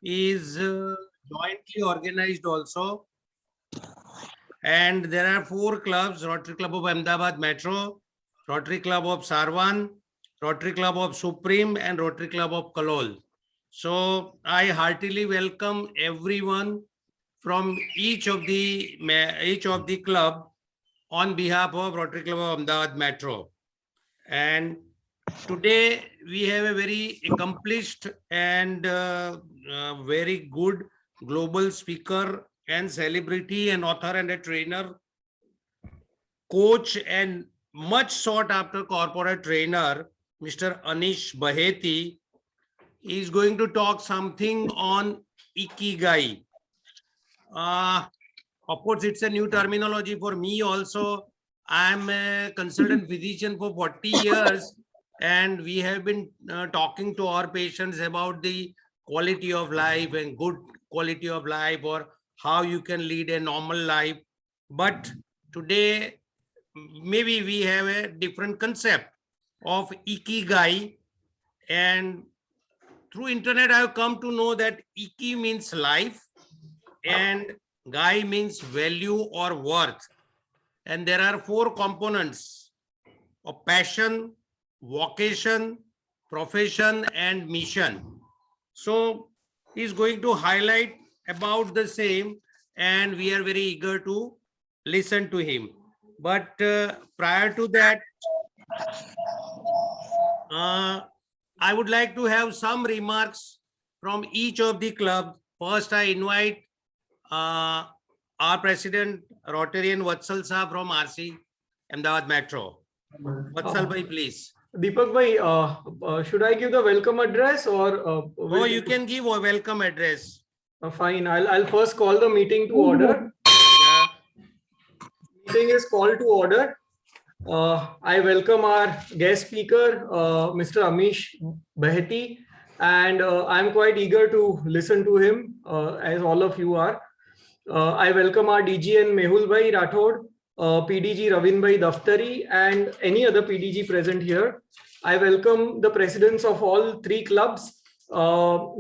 is jointly organized also. And there are 4 clubs: Rotary Club of Ahmedabad Metro, Rotary Club of Sarwan, Rotary Club of Supreme, and Rotary Club of Kalol. So I heartily welcome everyone from each of the club on behalf of Rotary Club of Ahmedabad Metro. And today we have a very accomplished and very good global speaker and celebrity and author and a trainer, coach and much sought after corporate trainer, Mr. Anish Baheti, is going to talk something on Ikigai. Of course, it's a new terminology for me also. I'm a consultant physician for 40 years, and we have been talking to our patients about the quality of life and good quality of life, or how you can lead a normal life. But today, maybe we have a different concept of Ikigai, and through internet, I have come to know that Iki means life and Gai means value or worth. And there are 4 components of passion, vocation, profession, and mission. So he's going to highlight about the same, and we are very eager to listen to him. But prior to that, I would like to have some remarks from each of the clubs. First, I invite our president, Rotarian Vatsal Saab from RC, Ahmedabad Metro. Vatsal bhai, please. Deepak bhai, should I give the welcome address or? Oh, you can give a welcome address. Fine. I'll first call the meeting to order. Yeah. Meeting is called to order. I welcome our guest speaker, Mr. Anish Baheti, and I'm quite eager to listen to him, as all of you are. I welcome our DGN Mehul Bhai Rathod, PDG Ravin Bhai Daftari, and any other PDG present here. I welcome the presidents of all 3 clubs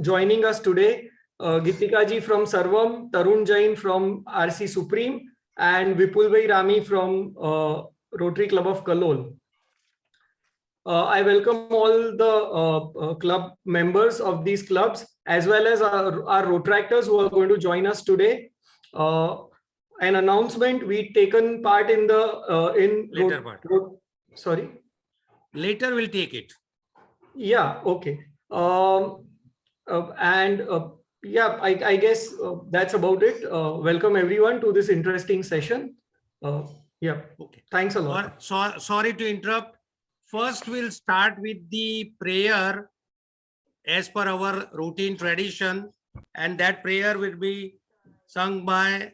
joining us today. Gitika ji from Sarvam, Tarun Jain from RC Supreme, and Vipul Bhai Rami from Rotary Club of Kalol. I welcome all the club members of these clubs, as well as our Rotractors who are going to join us today. An announcement: we've taken part in the Later part. Sorry. Later we'll take it. Yeah. Okay. Yeah, I guess that's about it. Welcome everyone to this interesting session. Yeah. Okay. Thanks a lot. Sorry to interrupt. First, we'll start with the prayer as per our routine tradition, and that prayer will be sung by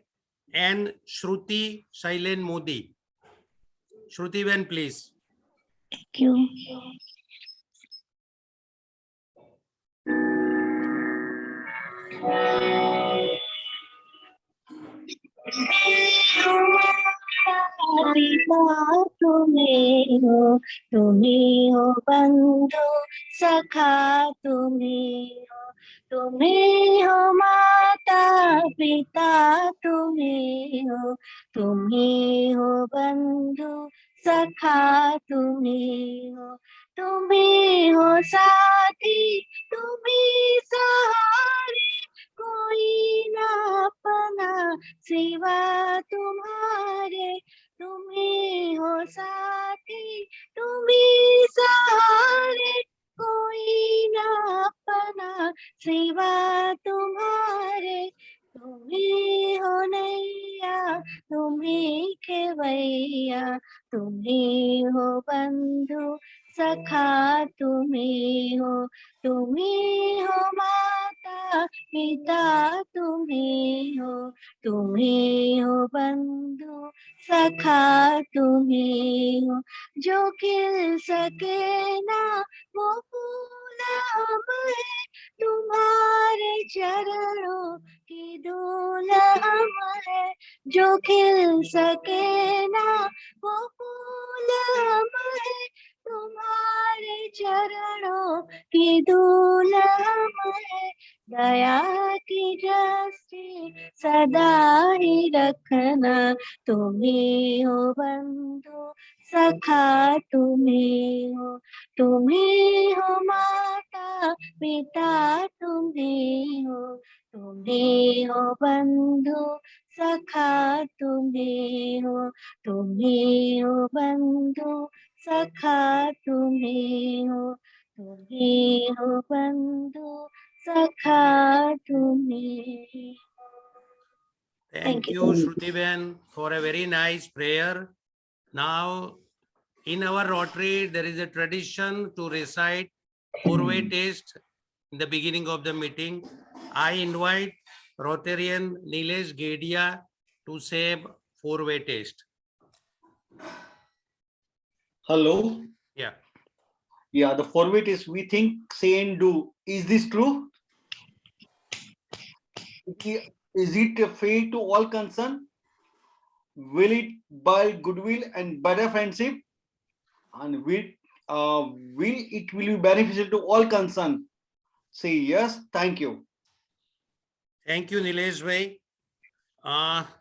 N. Shruti Shailen Modi. Shruti Ben, please. Thank you. तुम्हें हो बंधु सखा तुम्हें हो माता पिता तुम्हें हो बंधु सखा तुम्हें हो साथी तुम्हें सहारे कोई ना अपना सिवा तुम्हारे तुम्हें हो साथी तुम्हें सहारे कोई ना अपना सिवा तुम्हारे तुम्हें हो नैया तुम्हें खेवैया तुम्हें हो बंधु सखा तुम्हें हो माता पिता तुम्हें हो बंधु सखा तुम्हें हो जो खिल सके ना वो फूल हम है तुम्हारे चरणों की धूल हम है जो खिल सके ना वो फूल हम है तुम्हारे चरणों की धूल हम है दया की दृष्टि सदा ही रखना, तुम्ही हो बंधु सखा, तुम्ही हो माता पिता, तुम्ही हो बंधु सखा, तुम्ही हो बंधु सखा, तुम्ही हो बंधु सखा, तुम्ही. Thank Thank you. you, Shruti-ben, for a very nice prayer. Now, in our Rotary, there is a tradition to recite four-way test in the beginning of the meeting. I invite Rotarian Nilesh Gedia to say four-way test. Hello. Yeah. Yeah, the format is we think, say, and do. Is this true? Is it fair to all concerned? Will it build goodwill and better friendship? And will it will be beneficial to all concerned? Say yes. Thank you. Thank you, Nilesh bhai.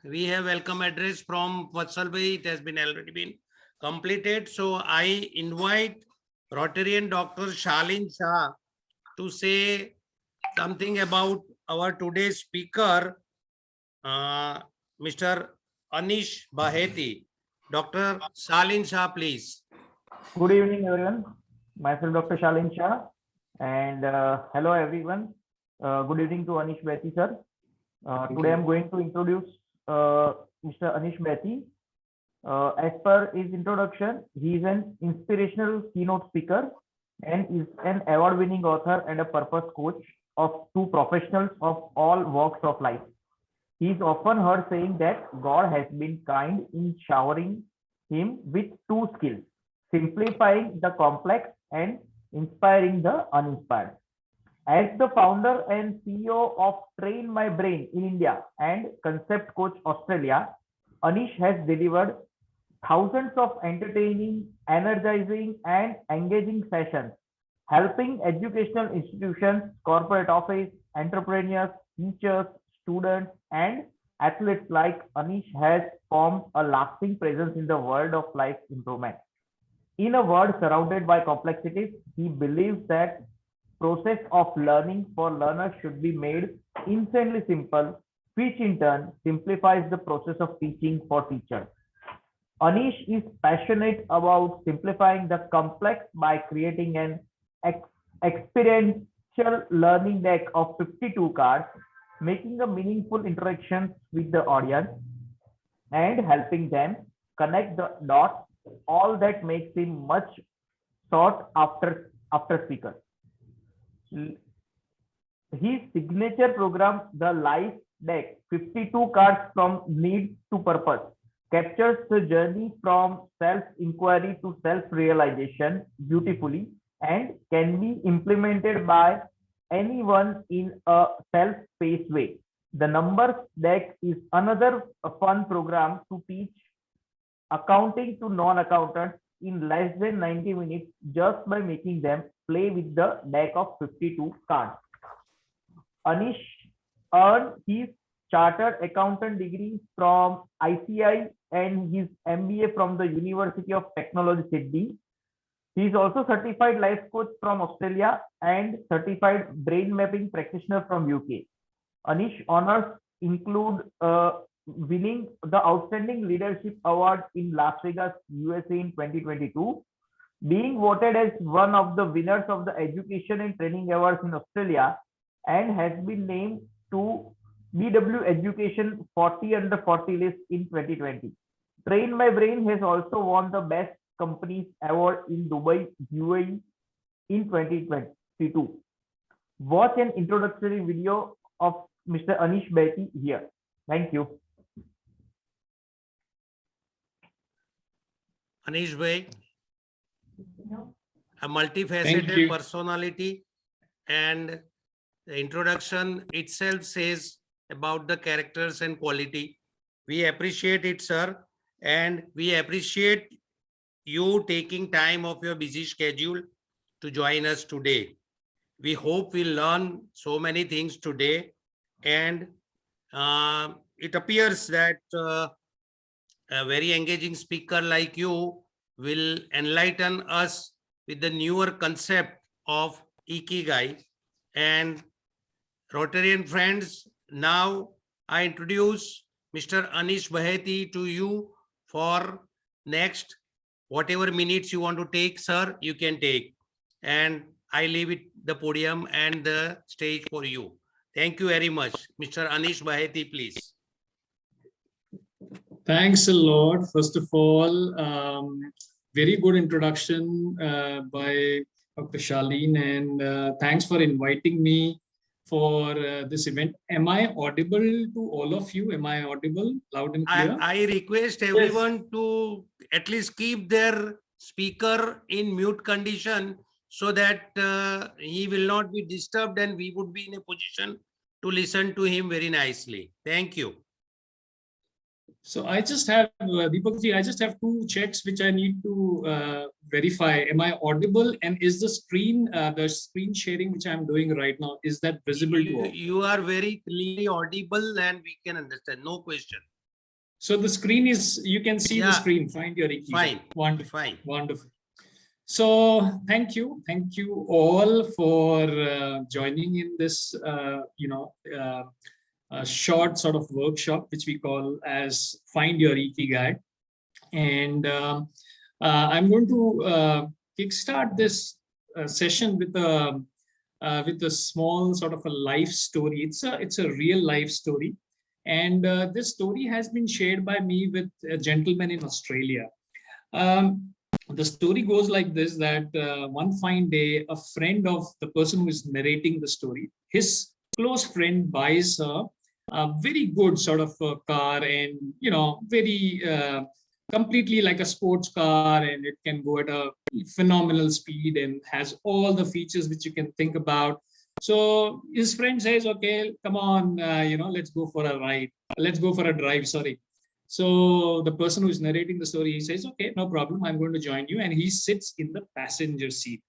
We have welcome address from Vatsal bhai. It has been already been completed. So I invite Rotarian Dr. Shalin Shah to say something about our today's speaker, Mr. Anish Baheti. Dr. Shalin Shah, please. Good evening, everyone. Myself, Dr. Shalin Shah, and hello, everyone. Good evening to Anish Baheti, sir. Today, I'm going to introduce Mr. Anish Baheti. As per his introduction, he is an inspirational keynote speaker and is an award-winning author and a purpose coach of two professionals of all walks of life. He is often heard saying that God has been kind in showering him with two skills: simplifying the complex and inspiring the uninspired. As the founder and CEO of Train My Brain in India and Concept Coach Australia, Anish has delivered thousands of entertaining, energizing, and engaging sessions, helping educational institutions, corporate office, entrepreneurs, teachers, students, and athletes like Anish has formed a lasting presence in the world of life improvement. In a world surrounded by complexities, he believes that process of learning for learners should be made insanely simple, which in turn simplifies the process of teaching for teachers. Anish is passionate about simplifying the complex by creating an experiential learning deck of 52 cards, making a meaningful interaction with the audience and helping them connect the dots, all that makes him much sought after speaker. His signature program, the Life Deck, 52 cards from need to purpose, captures the journey from self-inquiry to self-realization beautifully and can be implemented by anyone in a self-paced way. The Numbers Deck is another fun program to teach accounting to non-accountants in less than 90 minutes just by making them play with the deck of 52 cards. Anish earned his chartered accountant degree from ICI and his MBA from the University of Technology, Sydney. He is also certified life coach from Australia and certified brain mapping practitioner from UK. Anish honors include winning the Outstanding Leadership Award in Las Vegas, USA in 2022, being voted as one of the winners of the Education and Training Awards in Australia, and has been named to BW Education 40 under 40 list in 2020. Train My Brain has also won the Best Companies Award in Dubai, UAE in 2022. Watch an introductory video of Mr. Anish Baheti here. Thank you. Anish bhai, a multifaceted personality, and the introduction itself says about the characters and quality. We appreciate it, sir, and we appreciate you taking time of your busy schedule to join us today. we hope we'll learn so many things today. And it appears that a very engaging speaker like you will enlighten us with the newer concept of Ikigai. And Rotarian friends, now I introduce Mr. Anish Baheti to you for next whatever minutes you want to take, sir, you can take. And I leave it the podium and the stage for you. Thank you very much. Mr. Anish Baheti, please. Thanks a lot. First of all, very good introduction by Dr. Shaleen, and thanks for inviting me for this event. Am I audible to all of you? Am I audible loud and clear? I request everyone to at least keep their speaker in mute condition so that he will not be disturbed and we would be in a position to listen to him very nicely. Thank you. So I just have, Deepakji, I just have two checks which I need to verify. Am I audible? And is the screen sharing which I'm doing right now, is that visible to all? You are very clearly audible and we can understand, no question. So the screen is, you can see the screen, find your Ikigai. Fine. Wonderful. Fine. Wonderful. So thank you all for joining in this, a short sort of workshop, which we call as Find Your Ikigai. And I'm going to kickstart this session with a small sort of a life story. It's a real life story. And this story has been shared by me with a gentleman in Australia. The story goes like this, that one fine day, a friend of the person who is narrating the story, his close friend buys a very good sort of car, and very completely like a sports car, and it can go at a phenomenal speed and has all the features which you can think about. So his friend says, okay, come on, let's go for a ride, let's go for a drive, sorry. So the person who is narrating the story, he says, okay, no problem, I'm going to join you, and he sits in the passenger seat.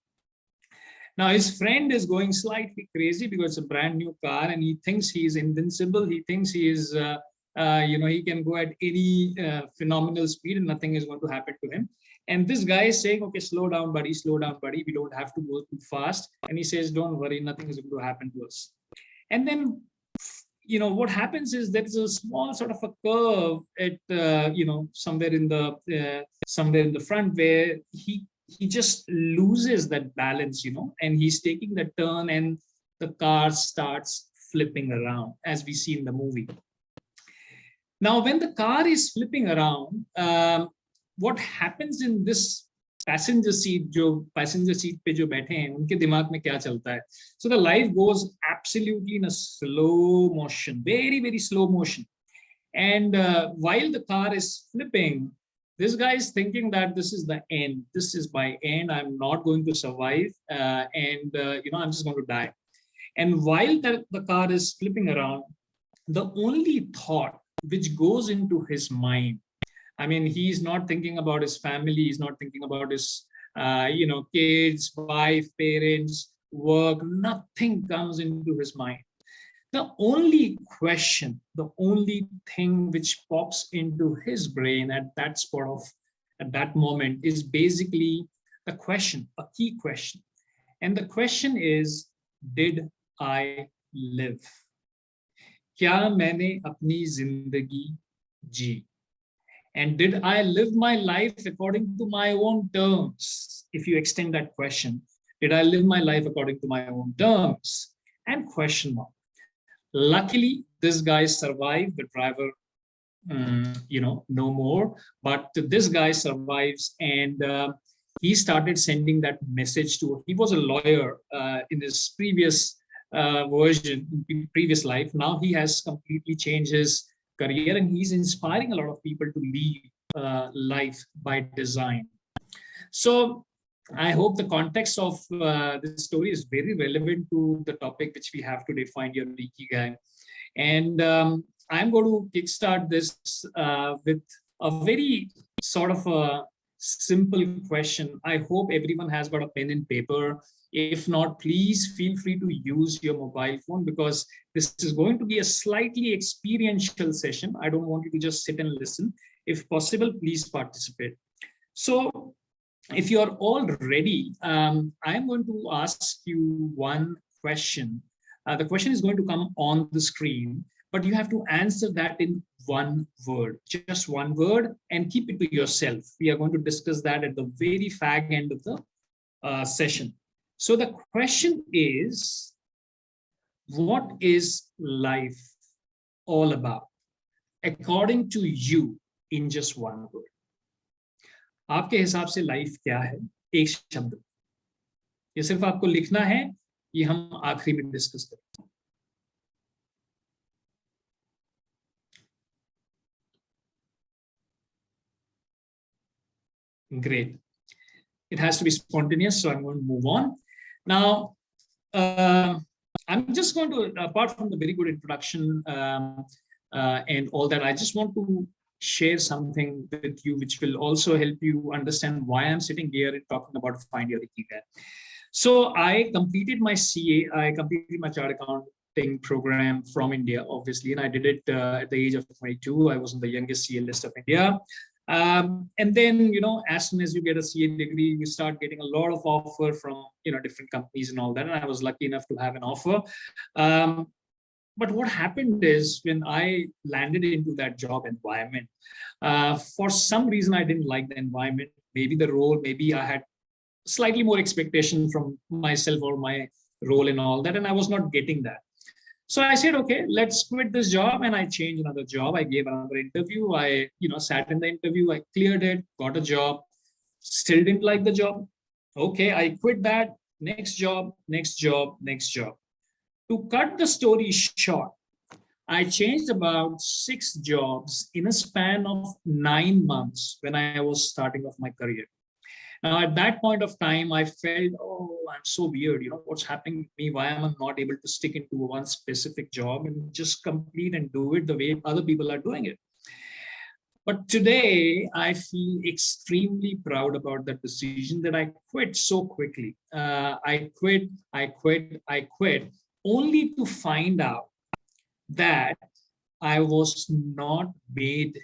Now, his friend is going slightly crazy because it's a brand new car, and he thinks he is invincible. He thinks he is, he can go at any phenomenal speed and nothing is going to happen to him. And this guy is saying, okay, slow down, buddy, we don't have to go too fast. And he says, don't worry, nothing is going to happen to us. And then, what happens is there's a small sort of a curve at, somewhere in the front where he just loses that balance, and he's taking the turn and the car starts flipping around, as we see in the movie. Now, when the car is flipping around, what happens in this passenger seat पे जो बैठे हैं, उनके दिमाग में क्या चलता है? So the life goes absolutely in a slow motion, very, very slow motion. And while the car is flipping, this guy is thinking that this is the end. This is my end. I'm not going to survive. I'm just going to die. And while the car is flipping around, the only thought which goes into his mind, I mean, he's not thinking about his family. He's not thinking about his, kids, wife, parents, work. Nothing comes into his mind. The only question, the only thing which pops into his brain at that moment is basically a question, a key question. And the question is, did I live? क्या मैंने अपनी जिंदगी जी? And did I live my life according to my own terms? If you extend that question, did I live my life according to my own terms? And question mark. Luckily, this guy survived. The driver, no more. But this guy survives, and he started sending that message to. He was a lawyer in his previous previous life. Now he has completely changed his career, and he's inspiring a lot of people to live life by design. So I hope the context of this story is very relevant to the topic which we have today, Find Your Ikigai. And I'm going to kickstart this with a very sort of a simple question. I hope everyone has got a pen and paper. If not, please feel free to use your mobile phone, because this is going to be a slightly experiential session. I don't want you to just sit and listen. If possible, please participate. So if you're all ready, I'm going to ask you one question. The question is going to come on the screen, but you have to answer that in one word, just one word, and keep it to yourself. We are going to discuss that at the very fag end of the session. So the question is, what is life all about, according to you, in just one word? आपके हिसाब से life क्या है, एक शब्द? ये सिर्फ आपको लिखना है, ये हम आखिरी में डिस्कस करेंगे. Great. It has to be spontaneous, so I'm going to move on. Now, I'm just going to, apart from the very good introduction and all that, I just want to share something with you which will also help you understand why I'm sitting here and talking about Find Your Ikigai. So I completed my CA, I completed my Chartered Accounting program from India, obviously, and I did it at the age of 22. I was on the youngest CA list of India. And then, as soon as you get a CA degree, you start getting a lot of offer from, different companies and all that. And I was lucky enough to have an offer. But what happened is, when I landed into that job environment, for some reason, I didn't like the environment, maybe the role, maybe I had slightly more expectation from myself or my role and all that, and I was not getting that. So I said, okay, let's quit this job, and I changed another job. I gave another interview. I, sat in the interview, I cleared it, got a job, still didn't like the job. Okay, I quit that, next job, next job, next job. To cut the story short, I changed about 6 jobs in a span of 9 months when I was starting off my career. Now, at that point of time, I felt, oh, I'm so weird. What's happening to me? Why am I not able to stick into one specific job and just complete and do it the way other people are doing it? But today, I feel extremely proud about that decision that I quit so quickly. I quit, only to find out that I was not made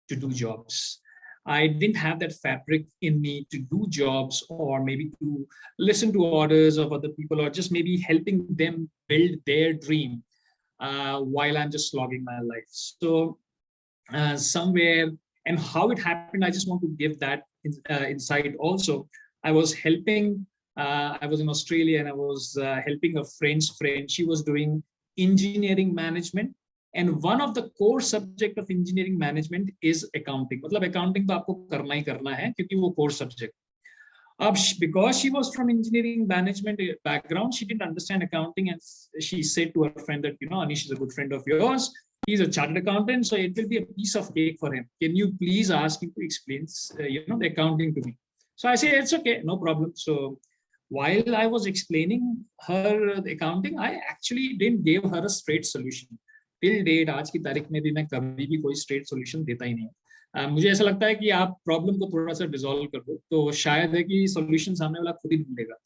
to do jobs. I didn't have that fabric in me to do jobs, or maybe to listen to orders of other people, or just maybe helping them build their dream while I'm just slogging my life. So somewhere, and how it happened, I just want to give that insight also. I was helping, I was in Australia, and I was helping a friend's friend. She was doing engineering management. And one of the core subject of engineering management is accounting. मतलब accounting तो आपको करना ही करना है, क्योंकि वो core subject. Because she was from engineering management background, she didn't understand accounting, and she said to her friend that, Anish is a good friend of yours. He's a chartered accountant, so it will be a piece of cake for him. Can you please ask him to explain, the accounting to me? So I said, it's okay, no problem. So while I was explaining her the accounting, I actually didn't give her a straight solution. Till date, आज की तारीख में भी मैं कभी भी कोई straight solution देता ही नहीं. मुझे ऐसा लगता है कि आप problem को थोड़ा सा dissolve कर दो, तो शायद है कि solution सामने वाला खुद ही ढूंढेगा.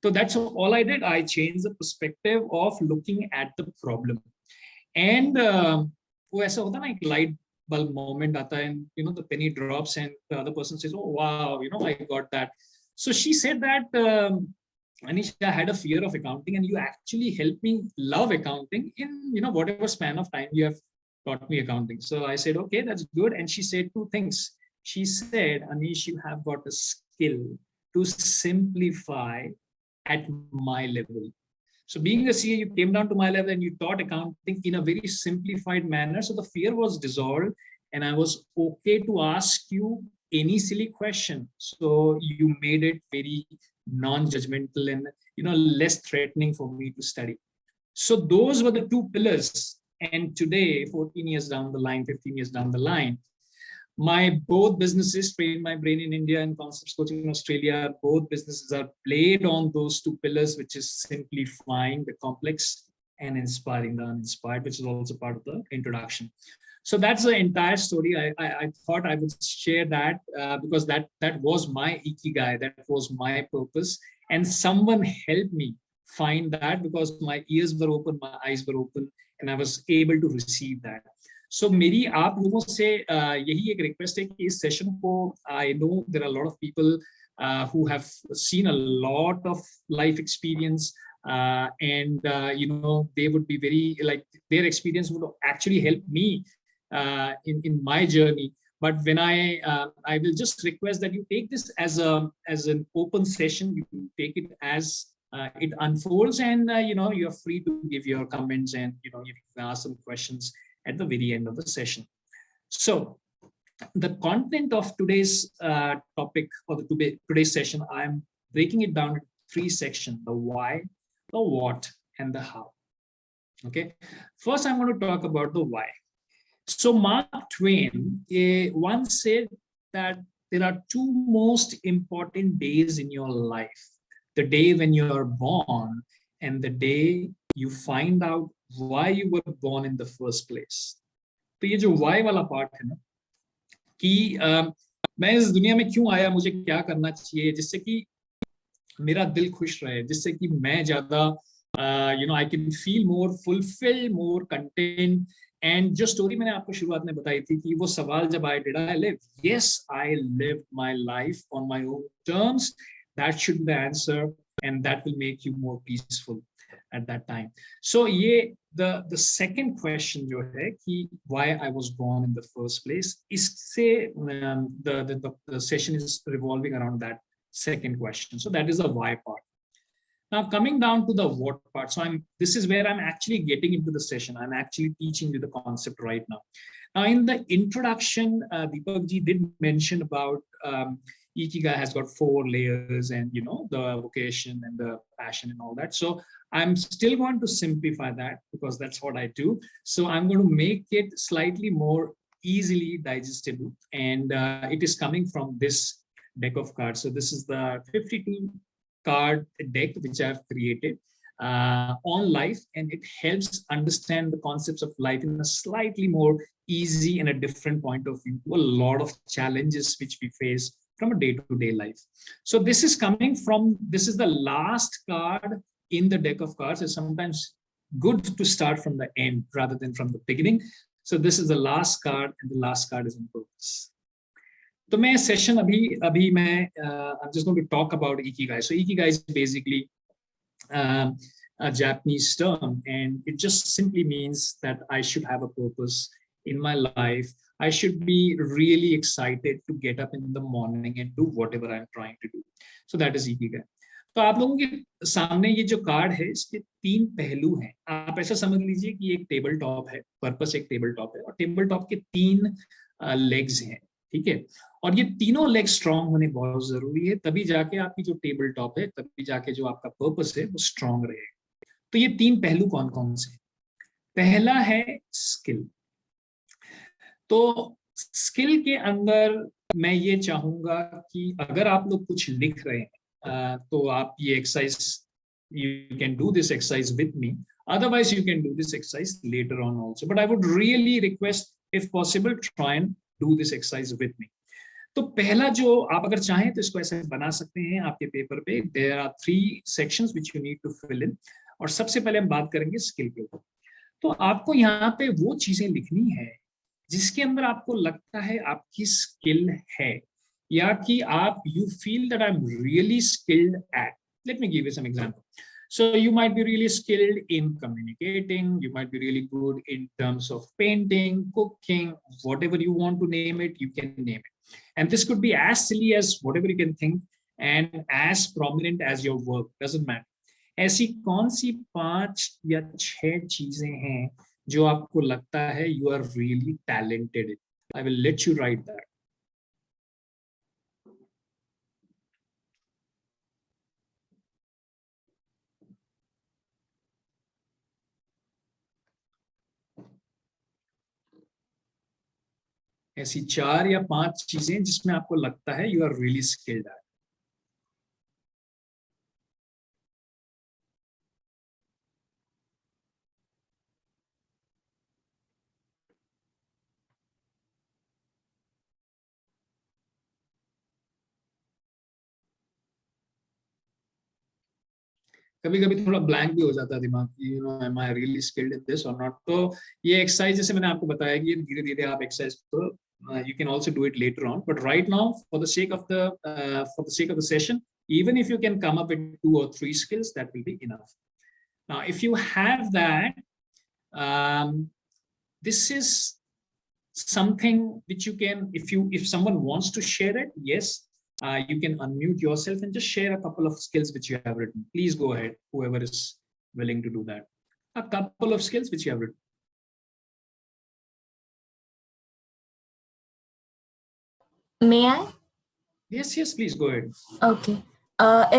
So that's all I did. I changed the perspective of looking at the problem. And वो ऐसा होता है ना, एक light bulb moment आता है, and the penny drops, and the other person says, oh wow, I got that. So she said that, Anish, I had a fear of accounting, and you actually helped me love accounting in whatever span of time you have taught me accounting. So I said, okay, that's good. And she said 2 things. She said, Anish, you have got a skill to simplify at my level. So being a CA, you came down to my level and you taught accounting in a very simplified manner. So the fear was dissolved, and I was okay to ask you any silly question. So you made it very non-judgmental and less threatening for me to study. So those were the 2 pillars. And today, 14 years down the line, 15 years down the line, my both businesses, Train My Brain in India and Concepts Coaching in Australia, both businesses are played on those 2 pillars, which is simplifying the complex and inspiring the uninspired, which is also part of the introduction. So that's the entire story. I thought I would share that because that was my ikigai, that was my purpose, and someone helped me find that because my ears were open, my eyes were open, and I was able to receive that. So मेरी आप लोगों से यही एक request है कि इस session को, I know there are a lot of people who have seen a lot of life experience, and they would be very, like, their experience would actually help me in my journey. But when I will just request that you take this as an open session. You take it as it unfolds, and you're free to give your comments, and you can ask some questions at the very end of the session. So the content of today's topic, or today's session, I'm breaking it down into 3 sections: the why, the what, and the how. Okay, first I'm going to talk about the why. So Mark Twain once said that there are 2 most important days in your life: the day when you are born and the day you find out why you were born in the first place. तो ये जो why वाला part है ना, कि मैं इस दुनिया में क्यों आया, मुझे क्या करना चाहिए जिससे कि मेरा दिल खुश रहे, जिससे कि मैं ज्यादा I can feel more fulfilled, more content. And जो story मैंने आपको शुरुआत में बताई थी कि वो सवाल जब आए, did I live? Yes, I lived my life on my own terms. That should be the answer, and that will make you more peaceful at that time. So ये the second question जो है कि why I was born in the first place, इससे the session is revolving around that second question. So that is the why part. Now coming down to the what part. So this is where I'm actually getting into the session. I'm actually teaching you the concept right now. Now in the introduction, Deepak ji did mention about Ikigai has got 4 layers, and the vocation and the passion and all that. So I'm still going to simplify that because that's what I do. So I'm going to make it slightly more easily digestible, and it is coming from this deck of cards. So this is the 52 card deck which I've created on life, and it helps understand the concepts of life in a slightly more easy and a different point of view to a lot of challenges which we face from a day-to-day life. So this is coming from, this is the last card in the deck of cards. It's sometimes good to start from the end rather than from the beginning. So this is the last card, and the last card is in purpose. So my session abhi मैं I'm just going to talk about Ikigai. So Ikigai is basically a Japanese term, and it just simply means that I should have a purpose in my life. I should be really excited to get up in the morning and do whatever I'm trying to do. So that is Ikigai. तो आप लोगों के सामने ये जो card है, इसके 3 पहलू हैं. आप ऐसा समझ लीजिए कि एक टेबल टॉप है, पर्पस एक टेबल टॉप है, और टेबल टॉप के 3 लेग्स हैं. ठीक है, और ये तीनों लेग स्ट्रांग होने बहुत जरूरी है, तभी जाके आपकी जो टेबल टॉप है, तभी जाके जो आपका पर्पस है वो स्ट्रांग रहेगा. तो ये 3 पहलू कौन कौन से? पहला है स्किल. तो स्किल के अंदर मैं ये चाहूंगा कि अगर आप लोग कुछ लिख रहे हैं तो आप ये exercise, you can do this exercise with me. Otherwise you can do this exercise later on also, but I would really request, if possible, try and do this exercise with me. तो पहला जो आप अगर चाहें तो इसको ऐसे बना सकते हैं आपके पेपर पे. There are 3 sections which you need to fill in, और सबसे पहले हम बात करेंगे स्किल के ऊपर. तो आपको यहाँ पे वो चीजें लिखनी है जिसके अंदर आपको लगता है आपकी स्किल है, या कि आप you feel that I'm really skilled at. Let me give you some example. So you might be really skilled in communicating, you might be really good in terms of painting, cooking, whatever you want to name it, you can name it. And this could be as silly as whatever you can think, and as prominent as your work, doesn't matter. ऐसी कौन सी 5 या 6 चीजें हैं जो आपको लगता है you are really talented in? I will let you write that. ऐसी 4 या 5 चीजें जिसमें आपको लगता है you are really skilled at. कभी कभी थोड़ा ब्लैंक भी हो जाता है दिमाग, you know am I really skilled in this और नॉट। तो ये एक्सरसाइज जैसे मैंने आपको बताया कि धीरे धीरे आप एक्सरसाइज को you can also do it later on, but right now for the sake of the session, even if you can come up with 2 or 3 skills, that will be enough. Now if you have that, this is something which you can, if someone wants to share it, yes, you can unmute yourself and just share a couple of skills which you have written. Please go ahead, whoever is willing to do that. A couple of skills which you have written. May I? Yes, yes, please go ahead. Okay.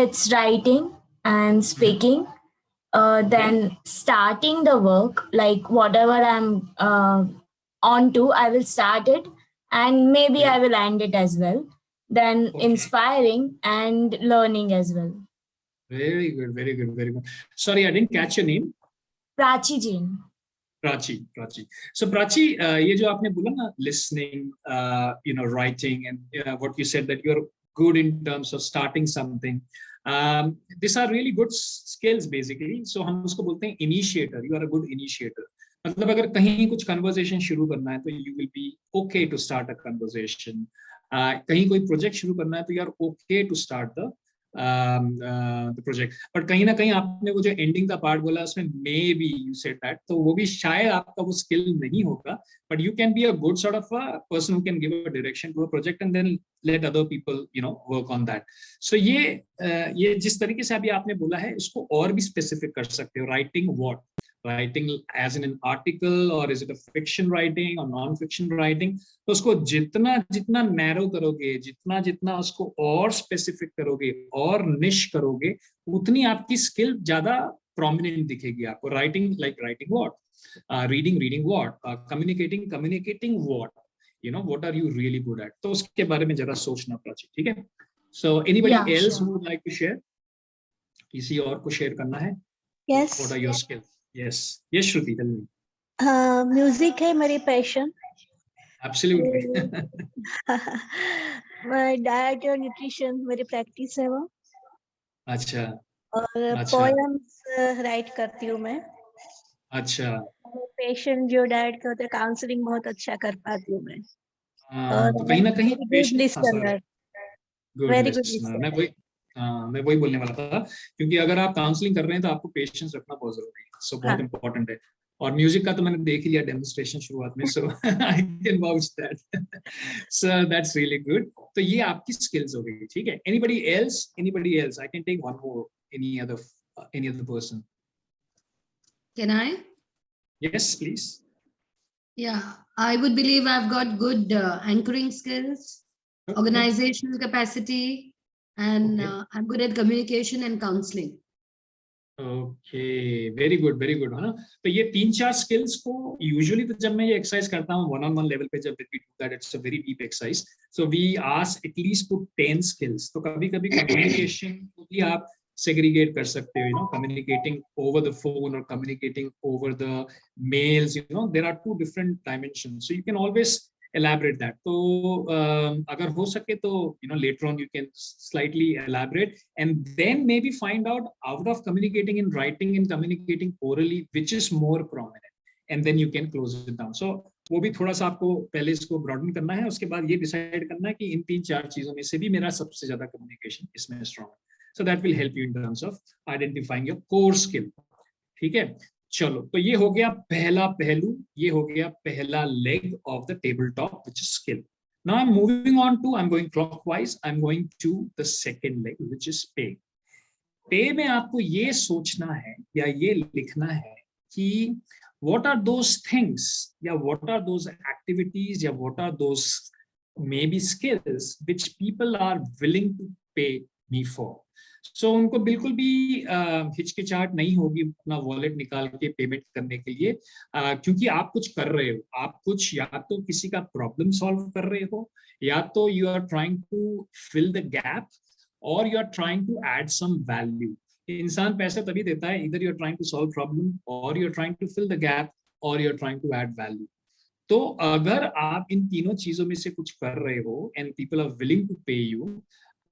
It's writing and speaking. Then starting the work, like whatever I'm on to, I will start it and maybe I will end it as well. Then inspiring and learning as well. Very good, very good, very good. Sorry, I didn't catch your name. Prachi Jain. Prachi. So Prachi, ये जो आपने बोला ना, listening, writing, and what you said that you're good in terms of starting something. These are really good skills basically. So हम उसको बोलते हैं initiator. You are a good initiator. मतलब अगर कहीं कुछ conversation शुरू करना है तो you will be okay to start a conversation. कहीं कोई project शुरू करना है तो you are okay to start the project. But कहीं ना कहीं आपने वो जो एंडिंग का पार्ट बोला उसमें maybe you said that, तो वो भी शायद आपका वो स्किल नहीं होगा, but you can be a good sort of a person who can give a direction to a project and then let other people work on that. So ये जिस तरीके से अभी आपने बोला है इसको और भी स्पेसिफिक कर सकते हो. Writing what? Writing as in an article, or is it a fiction writing or non-fiction writing? तो उसको जितना जितना नैरो करोगे, जितना जितना उसको और स्पेसिफिक करोगे और निश करोगे, उतनी आपकी स्किल ज्यादा प्रोमिनेंट दिखेगी आपको. Writing like writing what, reading what, communicating what, what are you really good at. तो उसके बारे में जरा सोचना प्राची, ठीक है? So anybody else who would like to share? किसी और को शेयर करना है? Yes. What are your skills? Yes, Shruti, tell me. Music है मेरी पैशन. Absolutely. डाइट और न्यूट्रिशन मेरी प्रैक्टिस है वो. अच्छा. और पोएम्स राइट करती हूँ मैं. अच्छा. पेशेंट जो डाइट के होते हैं काउंसलिंग बहुत अच्छा कर पाती हूँ मैं. तो कहीं ना कहीं लिसनर. Very good listener. मैं वही बोलने वाला था, क्योंकि अगर आप काउंसलिंग कर रहे हैं तो आपको पेशेंस रखना बहुत जरूरी है. सो बहुत इंपॉर्टेंट है. और म्यूजिक का तो मैंने देख लिया डेमोन्स्ट्रेशन शुरुआत में, so I can vouch that. So that's really good. तो ये आपकी स्किल्स हो गई, ठीक है? Anybody else? I can take one more. Any other person? Can I? Yes, please. Yeah, I would believe I've got good anchoring skills, organizational capacity, and I'm good at communication and counseling. Okay, very good, very good. है ना? तो ये 3-4 skills को usually तो जब मैं ये exercise करता हूँ one-on-one level पे, जब we do that, it's a very deep exercise. So we ask at least put 10 skills. तो कभी-कभी communication को भी आप segregate कर सकते हो, communicating over the phone or communicating over the mails, there are 2 different dimensions. So you can always elaborate that. So agar ho sake to later on you can slightly elaborate and then maybe find out of communicating in writing and communicating orally which is more prominent, and then you can close it down. So वो भी थोड़ा सा आपको पहले इसको broaden करना है, उसके बाद ये डिसाइड करना है कि इन 3-4 चीजों में से भी मेरा सबसे ज्यादा कम्युनिकेशन इसमें स्ट्रांग है. So that will help you in terms of identifying your core skill. ठीक है? चलो, तो ये हो गया पहला पहलू, ये हो गया पहला leg of the table top which is skill. Now I'm moving on to, I'm going clockwise, I'm going to the second leg which is pay. Pay में आपको ये सोचना है या ये लिखना है कि what are those things या what are those activities या what are those maybe skills which people are willing to pay me for. So उनको बिल्कुल भी हिचकिचाहट नहीं होगी अपना वॉलेट निकाल के पेमेंट करने के लिए, क्योंकि आप कुछ कर रहे हो, आप कुछ या तो किसी का प्रॉब्लम सॉल्व कर रहे हो, या तो you are trying to fill the gap, और you are trying to add some value. इंसान पैसे तभी देता है, इधर you are trying to solve problem, और you are trying to fill the gap, और you are trying to add value. तो अगर आप इन तीनों चीजों में से कुछ कर रहे हो and people are willing to pay you,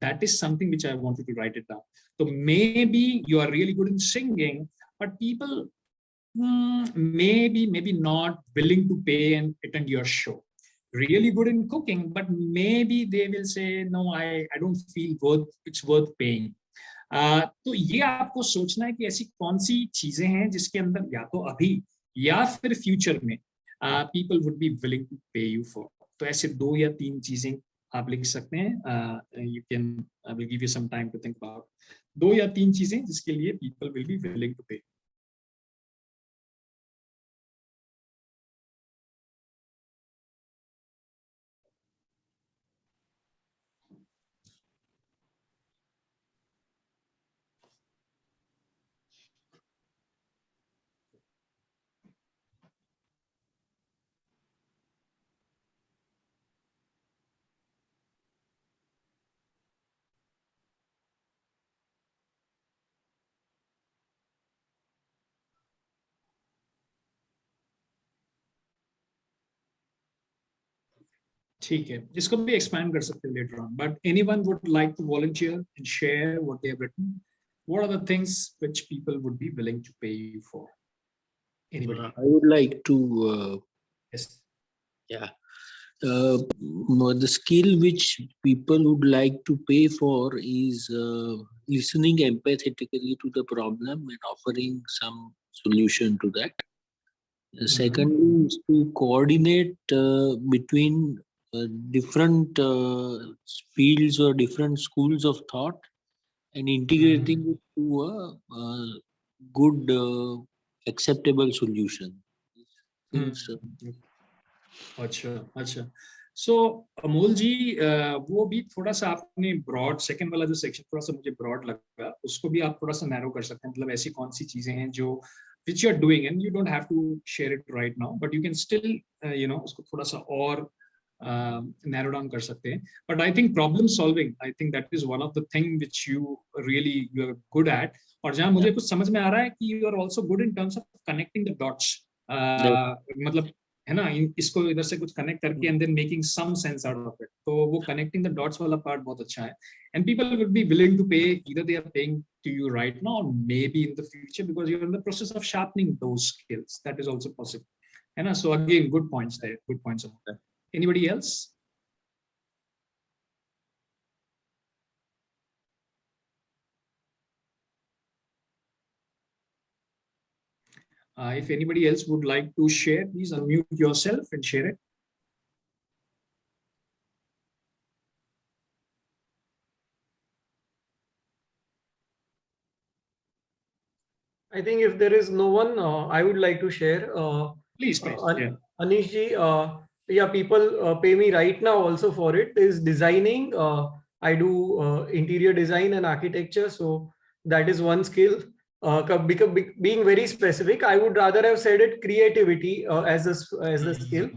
That is something which I wanted to write it down. So maybe you are really good in singing, but people maybe not willing to pay and attend your show. Really good in cooking, but maybe they will say, no, I don't feel it's worth paying. तो ये आपको सोचना है कि ऐसी कौन सी चीजें हैं जिसके अंदर या तो अभी या फिर फ्यूचर में people would be willing to pay you for. तो ऐसे 2 या 3 चीजें आप लिख सकते हैं. You can, I will give you some time to think about 2 या 3 चीजें जिसके लिए people will be willing to pay. ठीक है, इसको भी expand कर सकते हैं later on. But anyone would like to volunteer and share what they have written? What are the things which people would be willing to pay you for? Anybody? I would like to. Yes. Yeah. The skill which people would like to pay for is listening empathetically to the problem and offering some solution to that. Secondly is to coordinate between different fields or different schools of thought and integrating it to a good acceptable solution. अच्छा. So Amol जी, वो भी थोड़ा सा आपने broad, second वाला जो section थोड़ा सा मुझे ब्रॉड लगा, उसको भी आप थोड़ा सा नैरो कर सकते हैं. मतलब ऐसी कौन सी चीजें हैं जो which you are doing, and you don't have to share it right now, but you can still उसको थोड़ा सा और narrow down कर सकते हैं. But I think problem solving, I think that is one of the thing which you are good at. और जहाँ मुझे कुछ समझ में आ रहा है कि you are also good in terms of connecting the dots. मतलब है ना, इसको इधर से कुछ कनेक्ट करके and then making some sense out of it. तो वो connecting the dots वाला part बहुत अच्छा है. And people would be willing to pay, either they are paying to you right now or maybe in the future, because you're in the process of sharpening those skills. That is also possible. है ना? So again, good points there. Good points about that. Anybody else? If anybody else would like to share, please unmute yourself and share it. I think if there is no one, I would like to share. Please. Yeah. Anish ji, yeah, people pay me right now also for it. Is designing. I do interior design and architecture, so that is one skill. Being very specific, I would rather have said it creativity as the skill.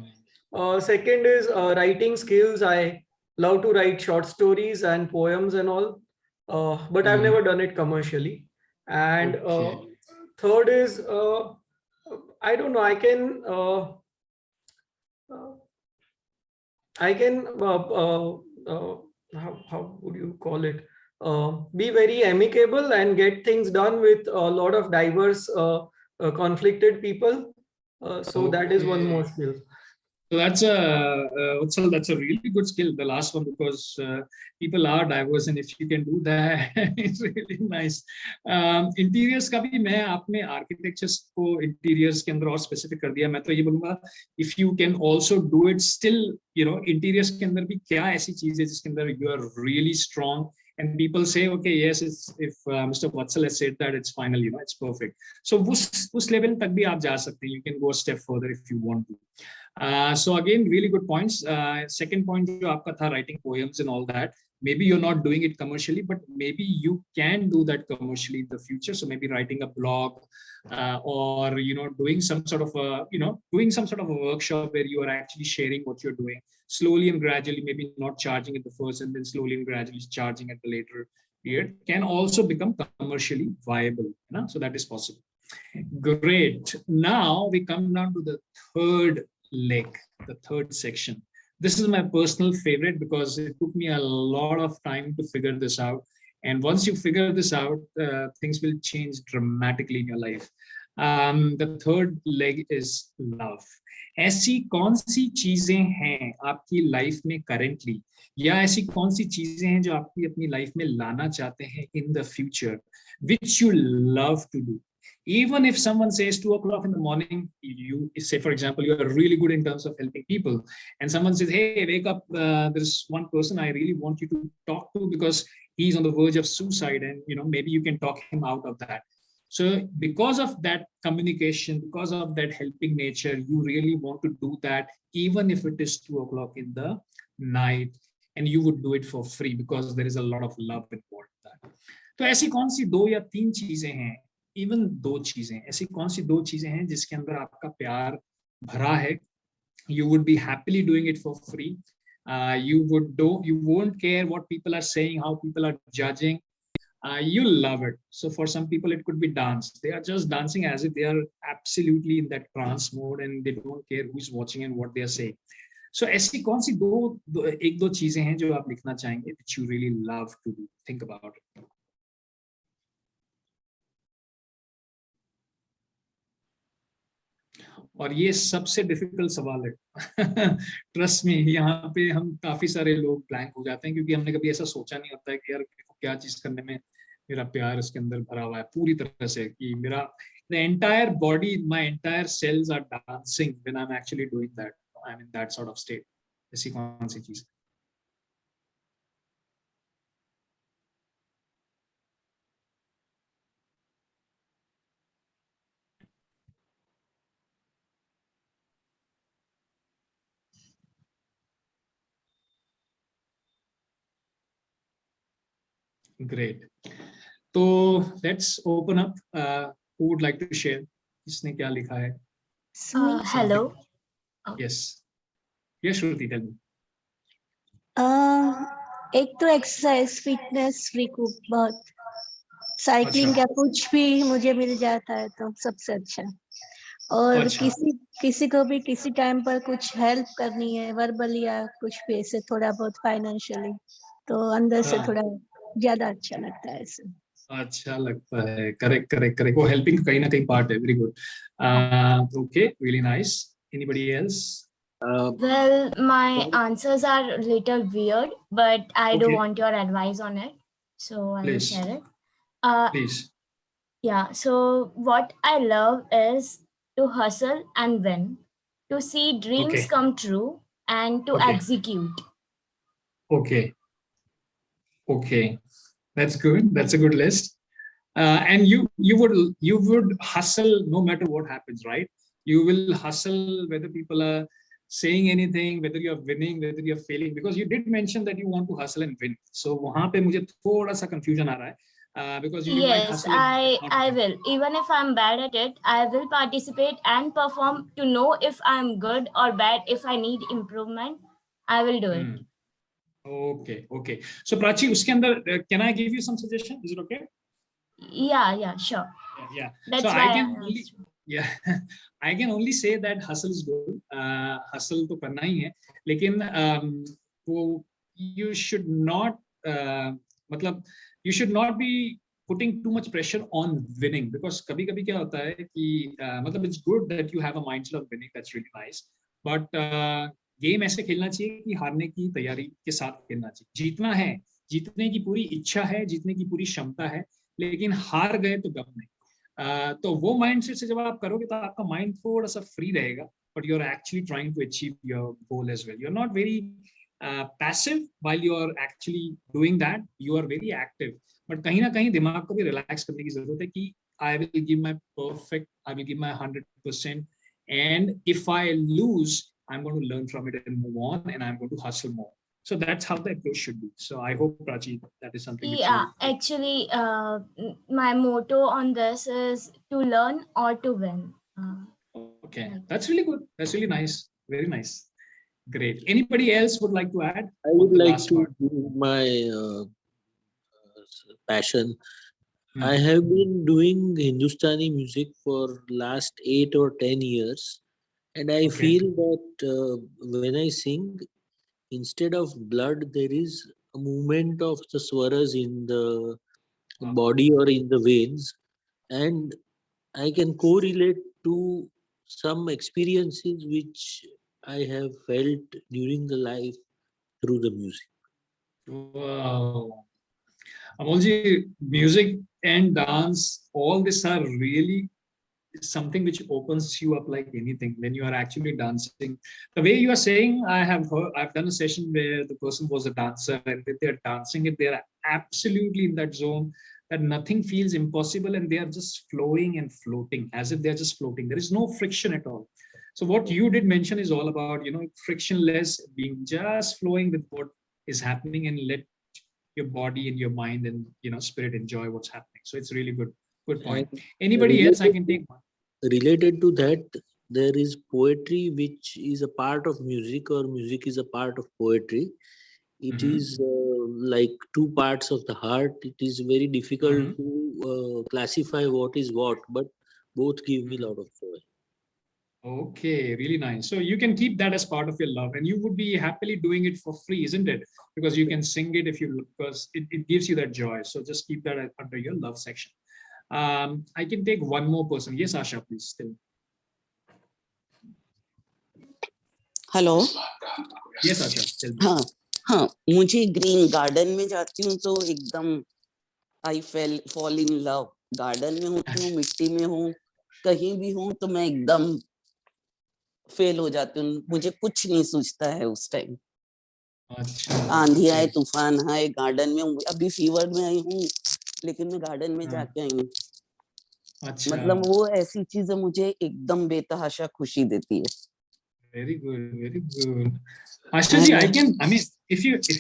Second is writing skills. I love to write short stories and poems and all, but I've never done it commercially. And third is I don't know. I can how would you call it? Be very amicable and get things done with a lot of diverse conflicted people. So that is one more skill. So that's a really good skill, the last one, because people are diverse, and if you can do that, it's really nice. Interiors का भी मैं आपने architectures को interiors के अंदर और specific कर दिया. मैं तो ये बोलूँगा, if you can also do it still, interiors के अंदर भी क्या ऐसी चीज़ है जिसके अंदर you are really strong. And people say, okay, yes, if Mr. Vatsal has said that, it's final, it's perfect. So उस level तक भी आप जा सकते हैं. You can go a step further if you want to. So again, really good points. Second point जो आपका था, writing poems and all that. Maybe you're not doing it commercially, but maybe you can do that commercially in the future. So maybe writing a blog, or doing some sort of a workshop where you are actually sharing what you're doing slowly and gradually. Maybe not charging at the first, and then slowly and gradually charging at the later period can also become commercially viable. So that is possible. Great. Now we come down to the third leg, the third section. This is my personal favorite because it took me a lot of time to figure this out. And once you figure this out, things will change dramatically in your life. The third leg is love. ऐसी कौन सी चीजें हैं आपकी life में currently, या ऐसी कौन सी चीजें हैं जो आपकी अपनी लाइफ में लाना चाहते हैं in the future, which you love to do? Even if someone says 2 o'clock in the morning, you say, for example, you are really good in terms of helping people, and someone says, hey, wake up, there's one person I really want you to talk to because he's on the verge of suicide, and maybe you can talk him out of that. So because of that communication, because of that helping nature, you really want to do that, even if it is 2 o'clock in the night, and you would do it for free because there is a lot of love involved in that. तो ऐसी कौन सी 2 या 3 चीजें हैं, even 2 चीजें, ऐसी कौन सी 2 चीजें हैं जिसके अंदर आपका प्यार भरा है? You would be happily doing it for free. You won't care what people are saying, how people are judging. You love it. So for some people, it could be dance. They are just dancing as if they are absolutely in that trance mode, and they don't care who's watching and what they are saying. So ऐसी कौन सी एक दो चीजें हैं जो आप लिखना चाहेंगे, which you really love to do? Think about it. और ये सबसे डिफिकल्ट सवाल है। ट्रस्ट में यहाँ पे हम काफी सारे लोग ब्लैंक हो जाते हैं, क्योंकि हमने कभी ऐसा सोचा नहीं होता है कि यार क्या चीज करने में मेरा प्यार इसके अंदर भरा हुआ है पूरी तरह से, कि मेरा the entire body, my entire cells are dancing when I'm actually doing that. I'm in that sort of state. ऐसी कौन सी चीज? Great. So let's open up. Who would like to share? इसने क्या लिखा है? Hello. Yes. Yes, Shruti, tell me. एक तो exercise, fitness, recoup, बहुत साइकिलिंग या कुछ भी मुझे मिल जाता है तो सबसे अच्छा। और किसी को भी किसी टाइम पर कुछ हेल्प करनी है, वर्बल या कुछ भी ऐसे थोड़ा बहुत फाइनेंशियली, तो अंदर से थोड़ा ज्यादा अच्छा लगता है ऐसे। अच्छा लगता है, करेक्ट। वो हेल्पिंग कहीं ना कहीं पार्ट है। Very good. Okay, really nice. Anybody else? Well, my answers are a little weird, but I do want your advice on it, so I will share it. Please. Yeah, so what I love is to hustle and win, to see dreams come true, and to execute. Okay, that's good. That's a good list. And you would hustle no matter what happens, right? You will hustle whether people are saying anything, whether you're winning, whether you're failing, because you did mention that you want to hustle and win. So वहाँ पे मुझे थोड़ा सा confusion आ रहा है, because you might hustle. Yes, I will. Even if I'm bad at it, I will participate and perform to know if I'm good or bad. If I need improvement, I will do it. Okay. So Prachi, उसके अंदर, can I give you some suggestion? Is it okay? Yeah, sure. Yeah. That's so why I can only say that hustle is good. Hustle तो करना ही है, लेकिन वो you should not you should not be putting too much pressure on winning, because कभी-कभी क्या होता है कि it's good that you have a mindset of winning, that's really nice, but game ऐसे खेलना चाहिए कि हारने की तैयारी के साथ खेलना चाहिए। जीतना है, जीतने की पूरी इच्छा है, जीतने की पूरी क्षमता है, लेकिन हार गए तो गम नहीं। तो वो माइंडसेट से जब आप करोगे तो आपका माइंड थोड़ा सा फ्री रहेगा, but you are actually trying to achieve your goal as well. You are not very passive while you are actually doing that. You are very active, but कहीं ना कहीं दिमाग को भी रिलैक्स करने की जरूरत है कि I will give my 100%, and if I lose, I'm going to learn from it and move on, and I'm going to hustle more. So that's how the approach should be. So I hope, Prachi, that is something. Yeah, actually, my motto on this is to learn or to win. Okay, that's really good. That's really nice. Very nice. Great. Anybody else would like to add? I would like to do my passion. I have been doing Hindustani music for last 8 or 10 years. And I feel that when I sing, instead of blood, there is a movement of the swaras in the body or in the veins, and I can correlate to some experiences which I have felt during the life through the music. Wow. Amolji, music and dance, all these are really something which opens you up like anything when you are actually dancing. The way you are saying, I've done a session where the person was a dancer and they're dancing it, they're absolutely in that zone that nothing feels impossible and they are just flowing and floating as if they're just floating. There is no friction at all. So what you did mention is all about, frictionless, being just flowing with what is happening and let your body and your mind and spirit enjoy what's happening. So it's really good. Good point. And Anybody else? I can take one. Related to that, there is poetry, which is a part of music, or music is a part of poetry. It is like two parts of the heart. It is very difficult to classify what is what, but both give me a lot of joy. Okay, really nice. So you can keep that as part of your love, and you would be happily doing it for free, isn't it? Because you can sing it because it gives you that joy. So just keep that under your love section. I can take one more person. Yes, Asha, please. Still. Hello Yes, Asha. Tell me. हाँ हाँ मुझे green garden में जाती हूँ तो एकदम I fall in love. Garden में होती हूँ, मिट्टी में हूँ, कहीं भी हूँ तो मैं एकदम फेल हो जाती हूँ. मुझे कुछ नहीं सूझता है उस टाइम. आंधी आए, तूफान आए, गार्डन में हूँ. अभी फीवर में आई हूँ लेकिन मैं गार्डन में जाके आई हूँ. मतलब वो ऐसी चीजें मुझे एकदम बेतहाशा खुशी देती है. Very good, very good. Asha ji,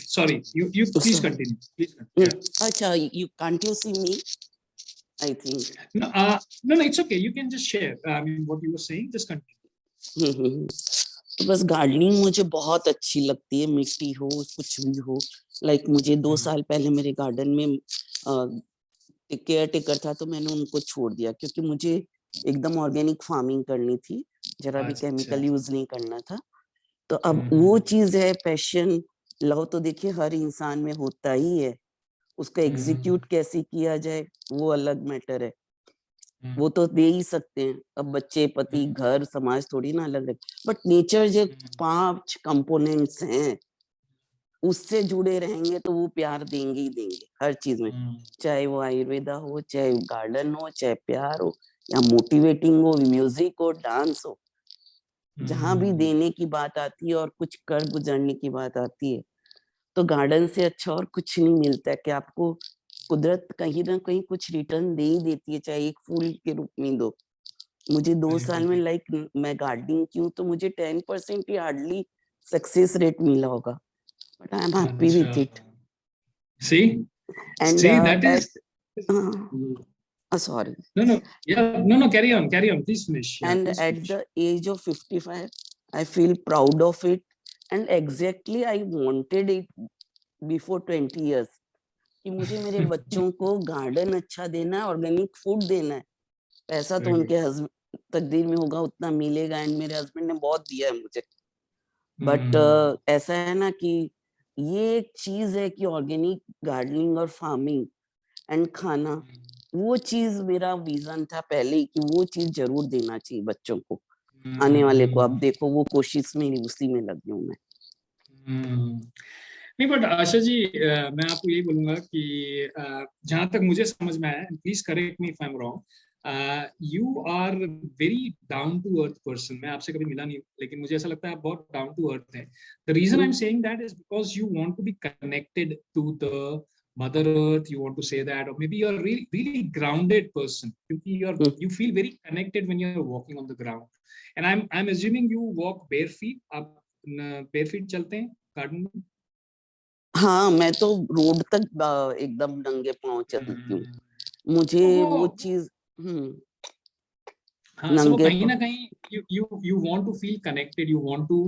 sorry, you please continue. Please continue. Acha, can't you see me? I think. No, it's okay. You can just share. I mean, what you were saying, just continue. तो बस gardening मुझे बहुत अच्छी लगती है. मिट्टी हो, कुछ भी हो. लाइक मुझे 2 साल पहले मेरे गार्डन में केयर टेकर था तो मैंने उनको छोड़ दिया क्योंकि मुझे एकदम ऑर्गेनिक फार्मिंग करनी थी. जरा भी केमिकल यूज नहीं करना था. तो अब वो चीज है, पैशन, लव तो देखिए हर इंसान में होता ही है. उसका एग्जीक्यूट कैसे किया जाए वो अलग मैटर है. वो तो दे ही सकते हैं. अब बच्चे, पति, घर, समाज थोड़ी ना अलग है. बट नेचर जो 5 कंपोनेंट्स हैं उससे जुड़े रहेंगे तो वो प्यार देंगे ही देंगे हर चीज में. चाहे वो आयुर्वेदा हो, चाहे गार्डन हो, चाहे प्यार हो, या मोटिवेटिंग हो, म्यूजिक हो, डांस हो. जहां भी देने की बात आती है और कुछ कर गुजरने की बात आती है तो गार्डन से अच्छा और कुछ नहीं मिलता है कि आपको कुदरत कहीं ना कहीं कुछ रिटर्न दे ही देती है, चाहे एक फूल के रूप में दो. मुझे 2 साल में लाइक मैं गार्डनिंग की हूँ तो मुझे 10% ही हार्डली सक्सेस रेट मिला होगा. But I am happy with it. See, that is. Sorry. No. Yeah, no. Carry on. Please finish. Yeah, and please at finish. the age of 55, I feel proud of it. And exactly I wanted it before 20 years. कि मुझे मेरे बच्चों को garden अच्छा देना है, organic food देना है. पैसा तो उनके तकदीर में होगा उतना मिलेगा. एंड मेरे हस्बैंड ने बहुत दिया है मुझे. बट ऐसा है ना कि ये एक चीज है कि ऑर्गेनिक गार्डनिंग और फार्मिंग एंड खाना, वो चीज मेरा विजन था पहले कि वो चीज जरूर देना चाहिए बच्चों को, आने वाले को. अब देखो वो कोशिश में उसी में लगी हूँ मैं. नहीं, बट आशा जी, मैं आपको यही बोलूंगा कि जहां तक मुझे समझ में आया, please correct me if I am wrong, you are very down to earth person. मैं आपसे कभी मिला नहीं लेकिन मुझे ऐसा लगता है आप बहुत डाउन टू अर्थ है. The reason I am saying that is because you want to be connected to the Mother Earth, you want to say that, or maybe you're really grounded person. You feel very connected when you're walking on the ground. And I'm assuming you walk bare feet. आप bare feet चलते हैं garden में? हाँ, मैं तो road तक एकदम नंगे पांव चलती हूँ. मुझे वो चीज so कहीं ना कहीं you want to feel connected, you want to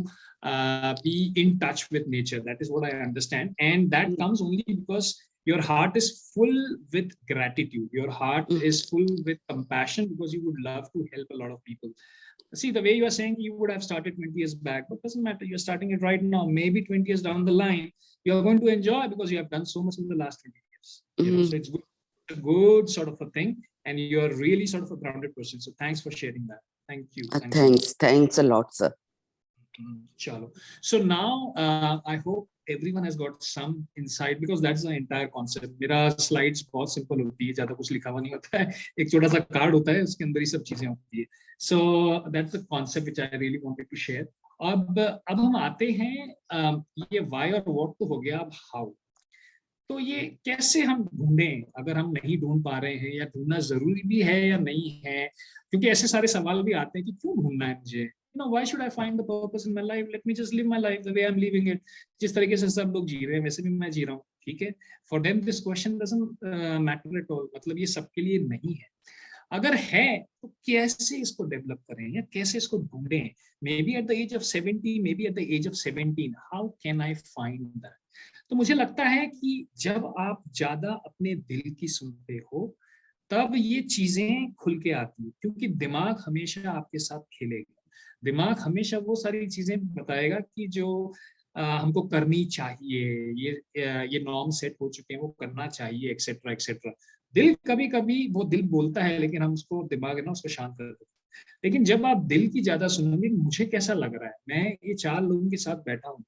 be in touch with nature. That is what I understand, and that comes only because Your heart is full with gratitude. Your heart is full with compassion because you would love to help a lot of people. See, the way you are saying you would have started 20 years back, but doesn't matter. You're starting it right now. Maybe 20 years down the line, you're going to enjoy because you have done so much in the last 20 years. You know, so it's a good sort of a thing, and you're really sort of a grounded person. So thanks for sharing that. Thank you. Thanks a lot, sir. Chalo. So now I hope everyone has got some insight, because that's the entire concept. मेरा slides बहुत simple होती है, ज़्यादा कुछ लिखा हुआ नहीं होता है, एक छोटा सा कार्ड होता है, उसके अंदर ही सब चीजें होती है. So that's the concept which I really wanted to share. अब हम आते हैं, ये why और what तो हो गया, अब how. तो ये कैसे हम ढूंढें अगर हम नहीं ढूंढ पा रहे हैं, या ढूंढना जरूरी भी है या नहीं है, क्योंकि ऐसे सारे सवाल भी आते हैं कि क्यों ढूंढना है मुझे, why should I find the purpose in my life? Let me just live my life the way I'm living it. जिस तरीके से सब लोग जी रहे हैं वैसे भी मैं जी रहा हूँ, ठीक है. For them this question doesn't matter at all. मतलब ये सबके लिए नहीं है. अगर है तो कैसे इसको डेवलप करें या कैसे इसको ढूंढें? Maybe at the age of 70, maybe at the age of 17, how can I find that? तो मुझे लगता है कि जब आप ज्यादा अपने दिल की सुनते हो तब ये चीजें खुल के आती है, क्योंकि दिमाग हमेशा आपके साथ खेलेगा. दिमाग हमेशा वो सारी चीजें बताएगा कि जो हमको करनी चाहिए, ये नॉर्म सेट हो चुके हैं, वो करना चाहिए, एक्सेट्रा एक्सेट्रा. दिल कभी कभी वो दिल बोलता है, लेकिन हम उसको, दिमाग है ना, उसको शांत कर देते हैं. लेकिन जब आप दिल की ज्यादा सुनोगे, मुझे कैसा लग रहा है, मैं ये 4 लोगों के साथ बैठा हूँ,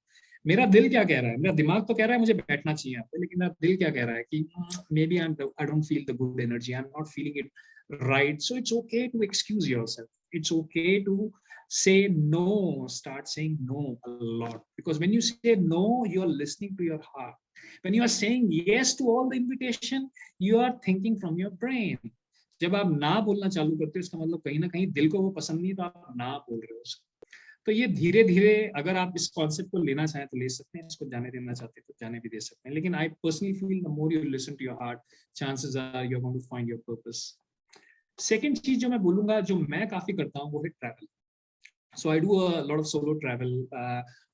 मेरा दिल क्या कह रहा है, मेरा दिमाग तो कह रहा है मुझे बैठना चाहिए यहाँ पे, लेकिन मेरा दिल क्या कह रहा है कि maybe I don't feel the good energy, I am not feeling it right. So it's okay to excuse yourself. It's okay to say no. Start saying no a lot, because when you say no, you're listening to your heart. When you are saying yes to all the invitation, you are thinking from your brain. जब आप ना बोलना चालू करते हो, इसका मतलब कहीं ना कहीं दिल को वो पसंद नहीं, तो आप ना बोल रहे हो उसको. तो ये धीरे धीरे अगर आप इस कॉन्सेप्ट को लेना चाहें तो ले सकते हैं, इसको जाने देना चाहते हैं तो जाने भी दे सकते हैं. लेकिन I personally feel the more you listen to your heart, chances are you are going to find your purpose. Second चीज जो मैं बोलूंगा, जो मैं काफी करता हूँ, वो है travel. So I do a lot of solo travel.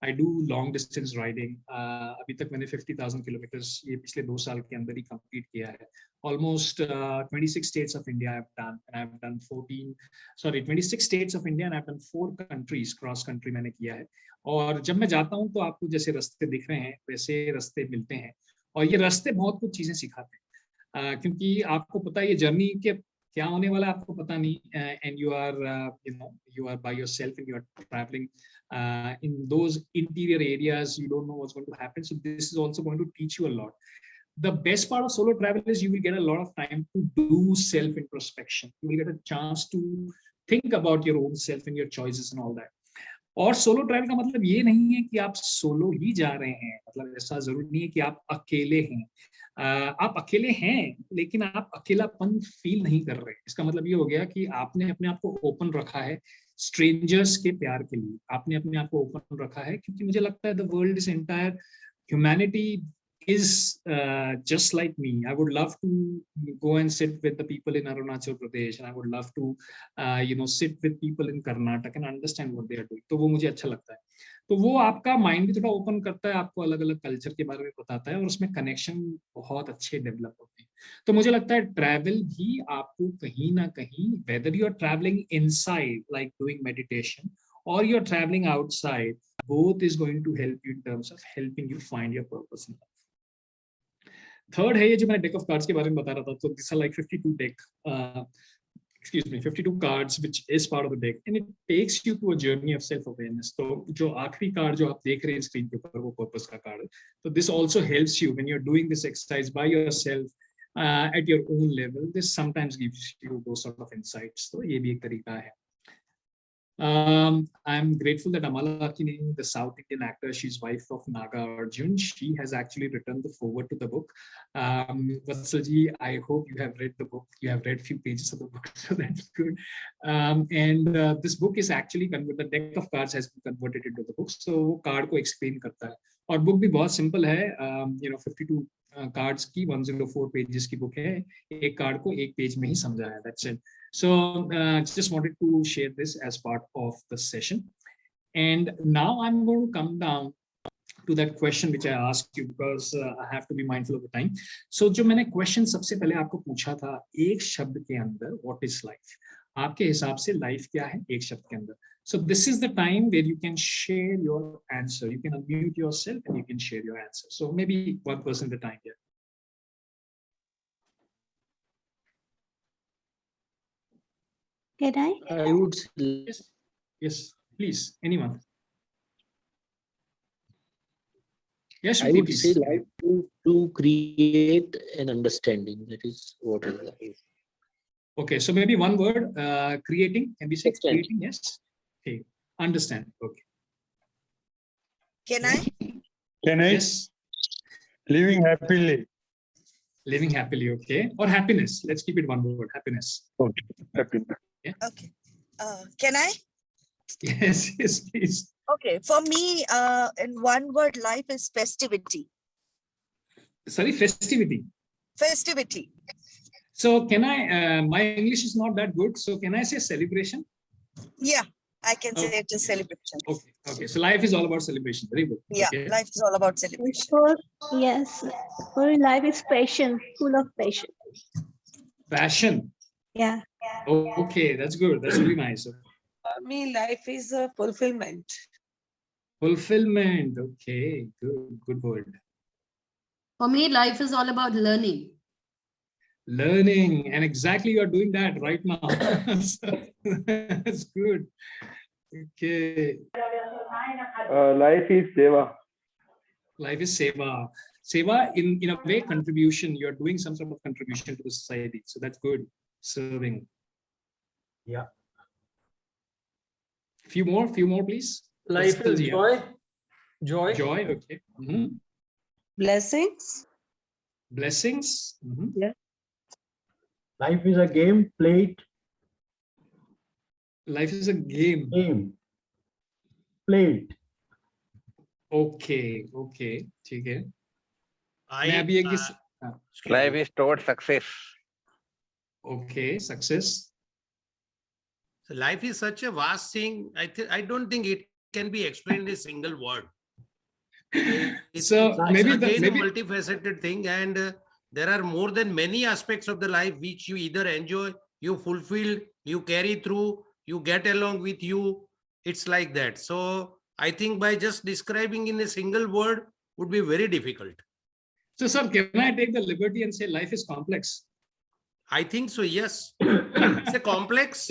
I do long distance riding. अभी तक मैंने 50,000 kilometers ये पिछले 2 साल के अंदर ही कंप्लीट किया है. Almost 26 states of India I've done, and I've done 26 states of India, and I've done 4 countries cross country मैंने किया है. और जब मैं जाता हूँ तो आपको जैसे रास्ते दिख रहे हैं वैसे रास्ते मिलते हैं, और ये रास्ते बहुत कुछ चीजें सिखाते हैं, क्योंकि आपको पता है ये जर्नी के क्या होने वाला है आपको पता नहीं, and you are by yourself and you are traveling in those interior areas. You don't know what's going to happen, so this is also going to teach you a lot. The best part of solo travel is you will get a lot of time to do self introspection. You will get a chance to think about your own self and your choices and all that. और solo travel का मतलब ये नहीं है कि आप solo ही जा रहे हैं, मतलब ऐसा जरूरी नहीं है कि आप अकेले हैं. आप अकेले हैं लेकिन आप अकेलापन फील नहीं कर रहे. इसका मतलब ये हो गया कि आपने अपने आप को ओपन रखा है स्ट्रेंजर्स के प्यार के लिए. आपने अपने आप को ओपन रखा है क्योंकि मुझे लगता है the world is entire humanity is just like me. I would love to go and sit with the people in Arunachal Pradesh, and I would love to sit with people in Karnataka and understand what they are doing. तो वो मुझे अच्छा लगता है. तो वो आपका mind भी थोड़ा ओपन करता है, आपको अलग अलग कल्चर के बारे में बताता है, और उसमें कनेक्शन बहुत अच्छे डेवलप होते हैं. तो मुझे लगता है ट्रैवल भी आपको कहीं ना कहीं, whether you are traveling inside like doing meditation or you are traveling outside, both is going to help you in terms of helping you find your purpose in life. Third है ये जो मैं deck of cards के बारे में बता रहा था. तो this are like 52 cards which is part of the deck, and it takes you to a journey of self awareness. तो जो आखिरी कार्ड जो आप देख रहे हैं स्क्रीन के ऊपर, वो पर्पस का कार्ड है. तो this also helps you when you are doing this exercise by yourself at your own level. This sometimes gives you those sort of insights. तो ये भी एक तरीका है. I'm grateful that Amala Akini, the South Indian actor, she's wife of Naga Arjun, she has actually written the foreword to the book. Vatsalji, I hope you have read the book. You have read few pages of the book, so that's good. And this book is actually converted. The deck of cards has been converted into the book, so वो card को explain करता है. और book भी बहुत simple है. 52 cards की 104 pages की book है. एक card को एक page में ही समझा है. That's it. So just wanted to share this as part of the session. And now I'm going to come down to that question which I asked you, because I have to be mindful of the time. So जो मैंने question सबसे पहले आपको पूछा था, एक शब्द के अंदर what is life? आपके हिसाब से life क्या है एक शब्द के अंदर? So this is the time where you can share your answer. You can unmute yourself and you can share your answer. So maybe one person at a time here. Can I? I would say, Yes, please, anyone. Yes, I would say life to create an understanding. That is what is life. Okay, so maybe one word, creating. Can we say creating? Yes. Okay, understand. Okay. Can I? Can I? Yes. Living happily. Living happily. Okay. Or happiness. Let's keep it one word. Happiness. Okay. Happiness. Yeah. Okay. Can I? Yes. Yes, please. Okay. For me, in one word, life is festivity. Sorry, festivity. Festivity. So can I? My English is not that good. So can I say celebration? Yeah, I can say it is celebration. Okay. Okay. So life is all about celebration. Very good. Yeah, Okay. life is all about celebration. Yes, for life is passion, full of passion. Passion. Yeah. Oh, okay, that's good. That's really nice. For me, life is a fulfillment. Fulfillment. Okay, good. Good word. For me, life is all about learning. Learning, and exactly you are doing that right now. So, that's good. Okay. Life is seva. Life is seva. Seva, in a way, contribution. You are doing some sort of contribution to the society. So that's good. Serving. Yeah. Few more, please. Life is joy. Joy. Joy. Okay. Blessings. Blessings. Yeah. Life is a game played. Life is a game. Played. Okay. Okay. ठीक है. मैं अभी एक Life is toward success. Okay, success. So life is such a vast thing. I don't think it can be explained in a single word. It's maybe again a multifaceted thing, and there are more than many aspects of the life which you either enjoy, you fulfill, you carry through, you get along with you. It's like that. So I think by just describing in a single word would be very difficult. So, sir, can I take the liberty and say life is complex? I think so, yes. It's a complex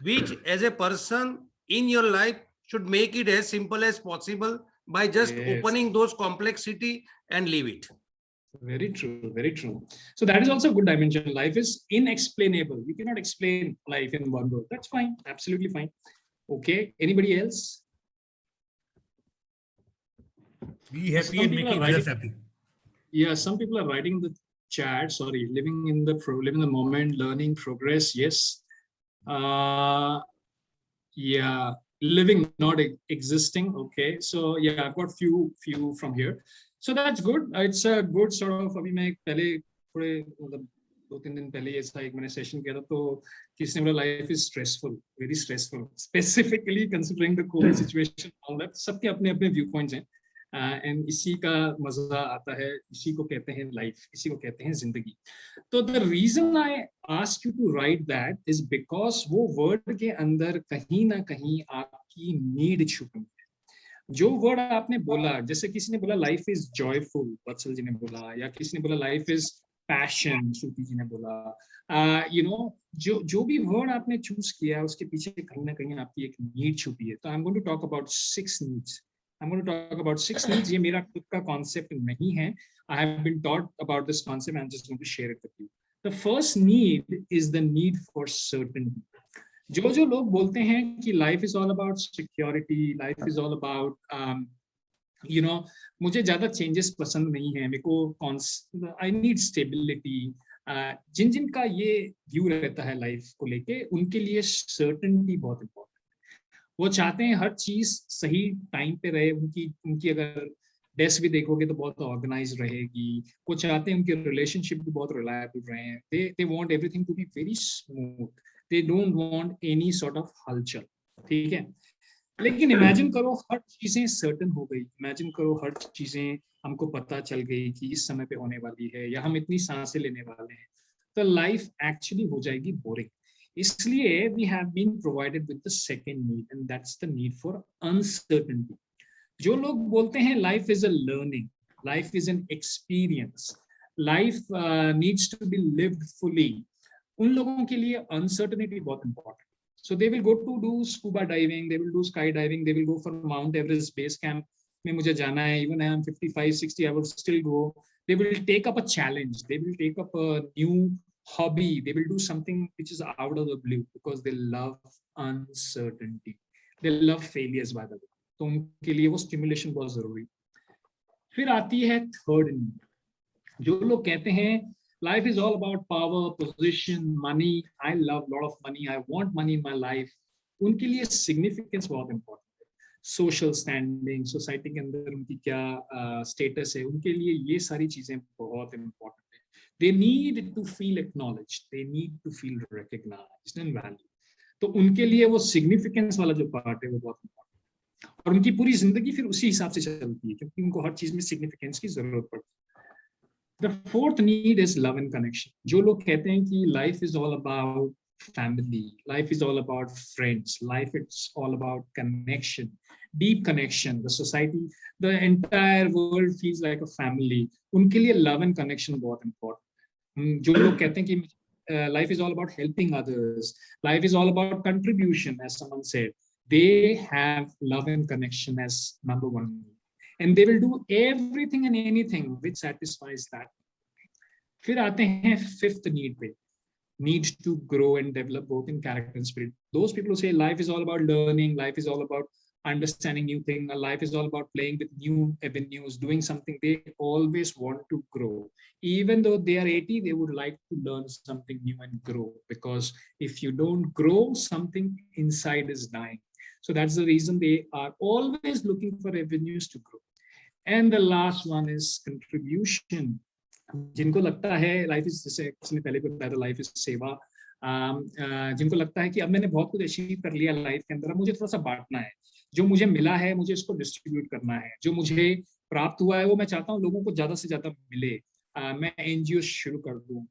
which, as a person in your life, should make it as simple as possible by just opening those complexity and leave it. Very true, very true. So that is also a good dimension. Life is inexplainable. You cannot explain life in one word. That's fine, absolutely fine. Okay, anybody else? Be happy and making others happy. Yeah, some people are writing the chat. Sorry, living in the moment, learning, progress. Yes. Yeah, living, not existing. Okay, so yeah, I've got few from here. So that's good. It's a good sort of. अभी मैं पहले थोड़े मतलब 2-3 दिन पहले ऐसा एक मैंने सेशन किया था तो किसने बोला life is stressful, very stressful. Specifically considering the COVID situation, all that. सबके अपने अपने व्यू पॉइंट्स हैं. एंड इसी का मजा आता है, इसी को कहते हैं लाइफ, इसी को कहते हैं जिंदगी. तो the reason I ask you to write that is because वो वर्ड के अंदर कहीं ना कहीं आपकी नीड छुपी है. जो वर्ड आपने बोला, जैसे किसी ने बोला लाइफ इज जॉयफुल, वत्सल जी ने बोला, या किसी ने बोला लाइफ इज पैशन, श्रुति जी ने बोला, यू नो, जो भी वर्ड आपने चूज किया उसके पीछे कहीं ना कहीं आपकी एक नीड छुपी है. तो I am going to talk about 6 needs. I'm going to talk about 6 needs. ये मेरा खुद का concept नहीं है. I have been taught about this concept. I'm just going to share it with you. The first need is the need for certainty. जो लोग बोलते हैं कि life is all about security, life is all about, you know, मुझे ज़्यादा changes पसंद नहीं है. मेरे को I need stability. जिनका ये view रहता है life को लेके, उनके लिए certainty बहुत important. वो चाहते हैं हर चीज सही टाइम पे रहे. उनकी अगर डेस्क भी देखोगे तो बहुत ऑर्गेनाइज रहेगी. वो चाहते हैं उनके रिलेशनशिप भी बहुत रिलायबल रहे. They want everything to be very smooth. They don't want any sort of हलचल. ठीक है. लेकिन इमेजिन करो हर चीजें सर्टन हो गई, इमेजिन करो हर चीजें हमको पता चल गई कि इस समय पे होने वाली है या हम इतनी सांसें लेने वाले हैं, तो लाइफ एक्चुअली हो जाएगी बोरिंग। इसलिए we have been provided with the second need, and that's the need for uncertainty. जो लोग बोलते हैं life is a learning, life is an experience, life needs to be lived fully, उन लोगों के लिए अनसर्टेनिटी बहुत important. So they will go to do scuba diving, they will do skydiving, they will go for Mount Everest base camp में मुझे जाना है, even I am 55, 60, I will still go. They will take up a challenge, they will take up a new hobby, they will do something which is out of the blue because they love uncertainty, they love failures by the way. तो उनके लिए वो stimulation बहुत जरूरी। फिर आती है third need. जो लोग कहते हैं life is all about power, position, money, I love lot of money, I want money in my life, उनके लिए significance बहुत important है। सोशल स्टैंडिंग, सोसाइटी के अंदर उनकी क्या स्टेटस है, उनके लिए ये सारी चीजें बहुत इंपॉर्टेंट है। They need to feel acknowledged, they need to feel recognised and value. तो उनके लिए वो सिग्निफिकेंस वाला जो पार्ट है वो बहुत इंपॉर्टेंट है, और उनकी पूरी जिंदगी फिर उसी हिसाब से चलती है क्योंकि उनको हर चीज में सिग्निफिकेंस की जरूरत पड़ती है। The fourth need is love and connection. जो लोग कहते हैं कि life is all about family, life is all about friends, life is all about connection, deep connection, the society, the entire world feels like a family. उनके लिए love and connection बहुत important। जो लोग कहते हैं कि life is all about helping others, life is all about contribution, as someone said, they have love and connection as number one need. And they will do everything and anything which satisfies that. फिर आते हैं fifth need पे, need to grow and develop both in character and spirit. Those people who say life is all about learning, life is all about understanding new things, life is all about playing with new avenues, doing something, they always want to grow. Even though they are 80, they would like to learn something new and grow, because if you don't grow, something inside is dying. So that's the reason they are always looking for avenues to grow. And the last one is contribution. जिनको लगता है life is, जैसे किसी ने पहले बताया था, life is सेवा। जिनको लगता है कि अब मैंने बहुत कुछ अचीव कर लिया लाइफ के अंदर, अब मुझे थोड़ा सा बांटना है, जो मुझे मिला है मुझे इसको डिस्ट्रीब्यूट करना है, जो मुझे प्राप्त हुआ है वो मैं चाहता हूँ लोगों को ज्यादा से ज्यादा मिले, मैं एनजीओ शुरू कर दूं।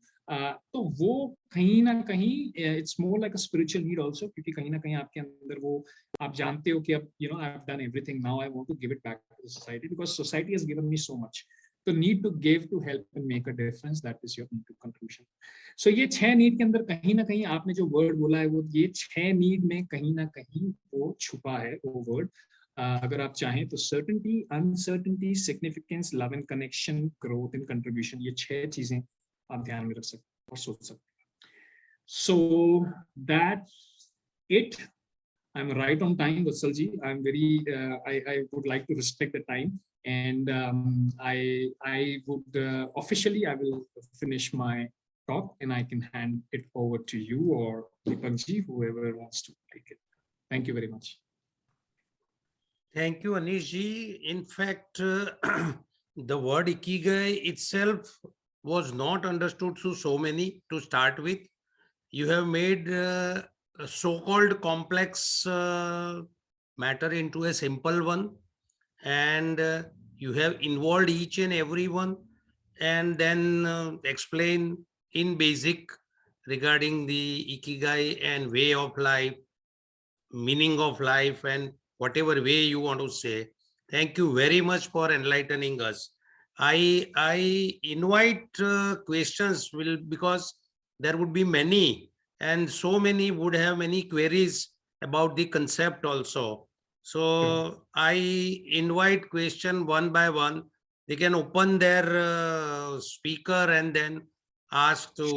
तो वो कहीं ना कहीं it's more like a spiritual need also, क्योंकि कहीं ना कहीं आपके अंदर वो आप जानते हो कि अब I have done everything, now I want to give it back to the society because society has given me so much. तो need to give to help and make a difference, that is your need to contribution. So ये 6 need के अंदर कहीं ना कहीं आपने जो word बोला है वो ये 6 नीड में कहीं ना कहीं वो छुपा है वो वर्ड। अगर आप चाहें तो certainty, uncertainty, significance, love and connection, growth and contribution, ये 6 चीजें आप ध्यान में रख सकते हैं और सोच सकते हैं। So that's it. I'm right on time, Vatsalji. I'm very, I would like to respect the time, and I would officially, I will finish my talk, and I can hand it over to you or Deepakji, whoever wants to take it. Thank you very much. Thank you, Anish ji. In fact, the word Ikigai itself was not understood through so many to start with. You have made a so-called complex matter into a simple one, and you have involved each and every one, and then explain in basic regarding the Ikigai and way of life, meaning of life, and whatever way you want to say. Thank you very much for enlightening us. I invite questions, will, because there would be many, and so many would have many queries about the concept also. So I invite question one by one. They can open their speaker and then ask to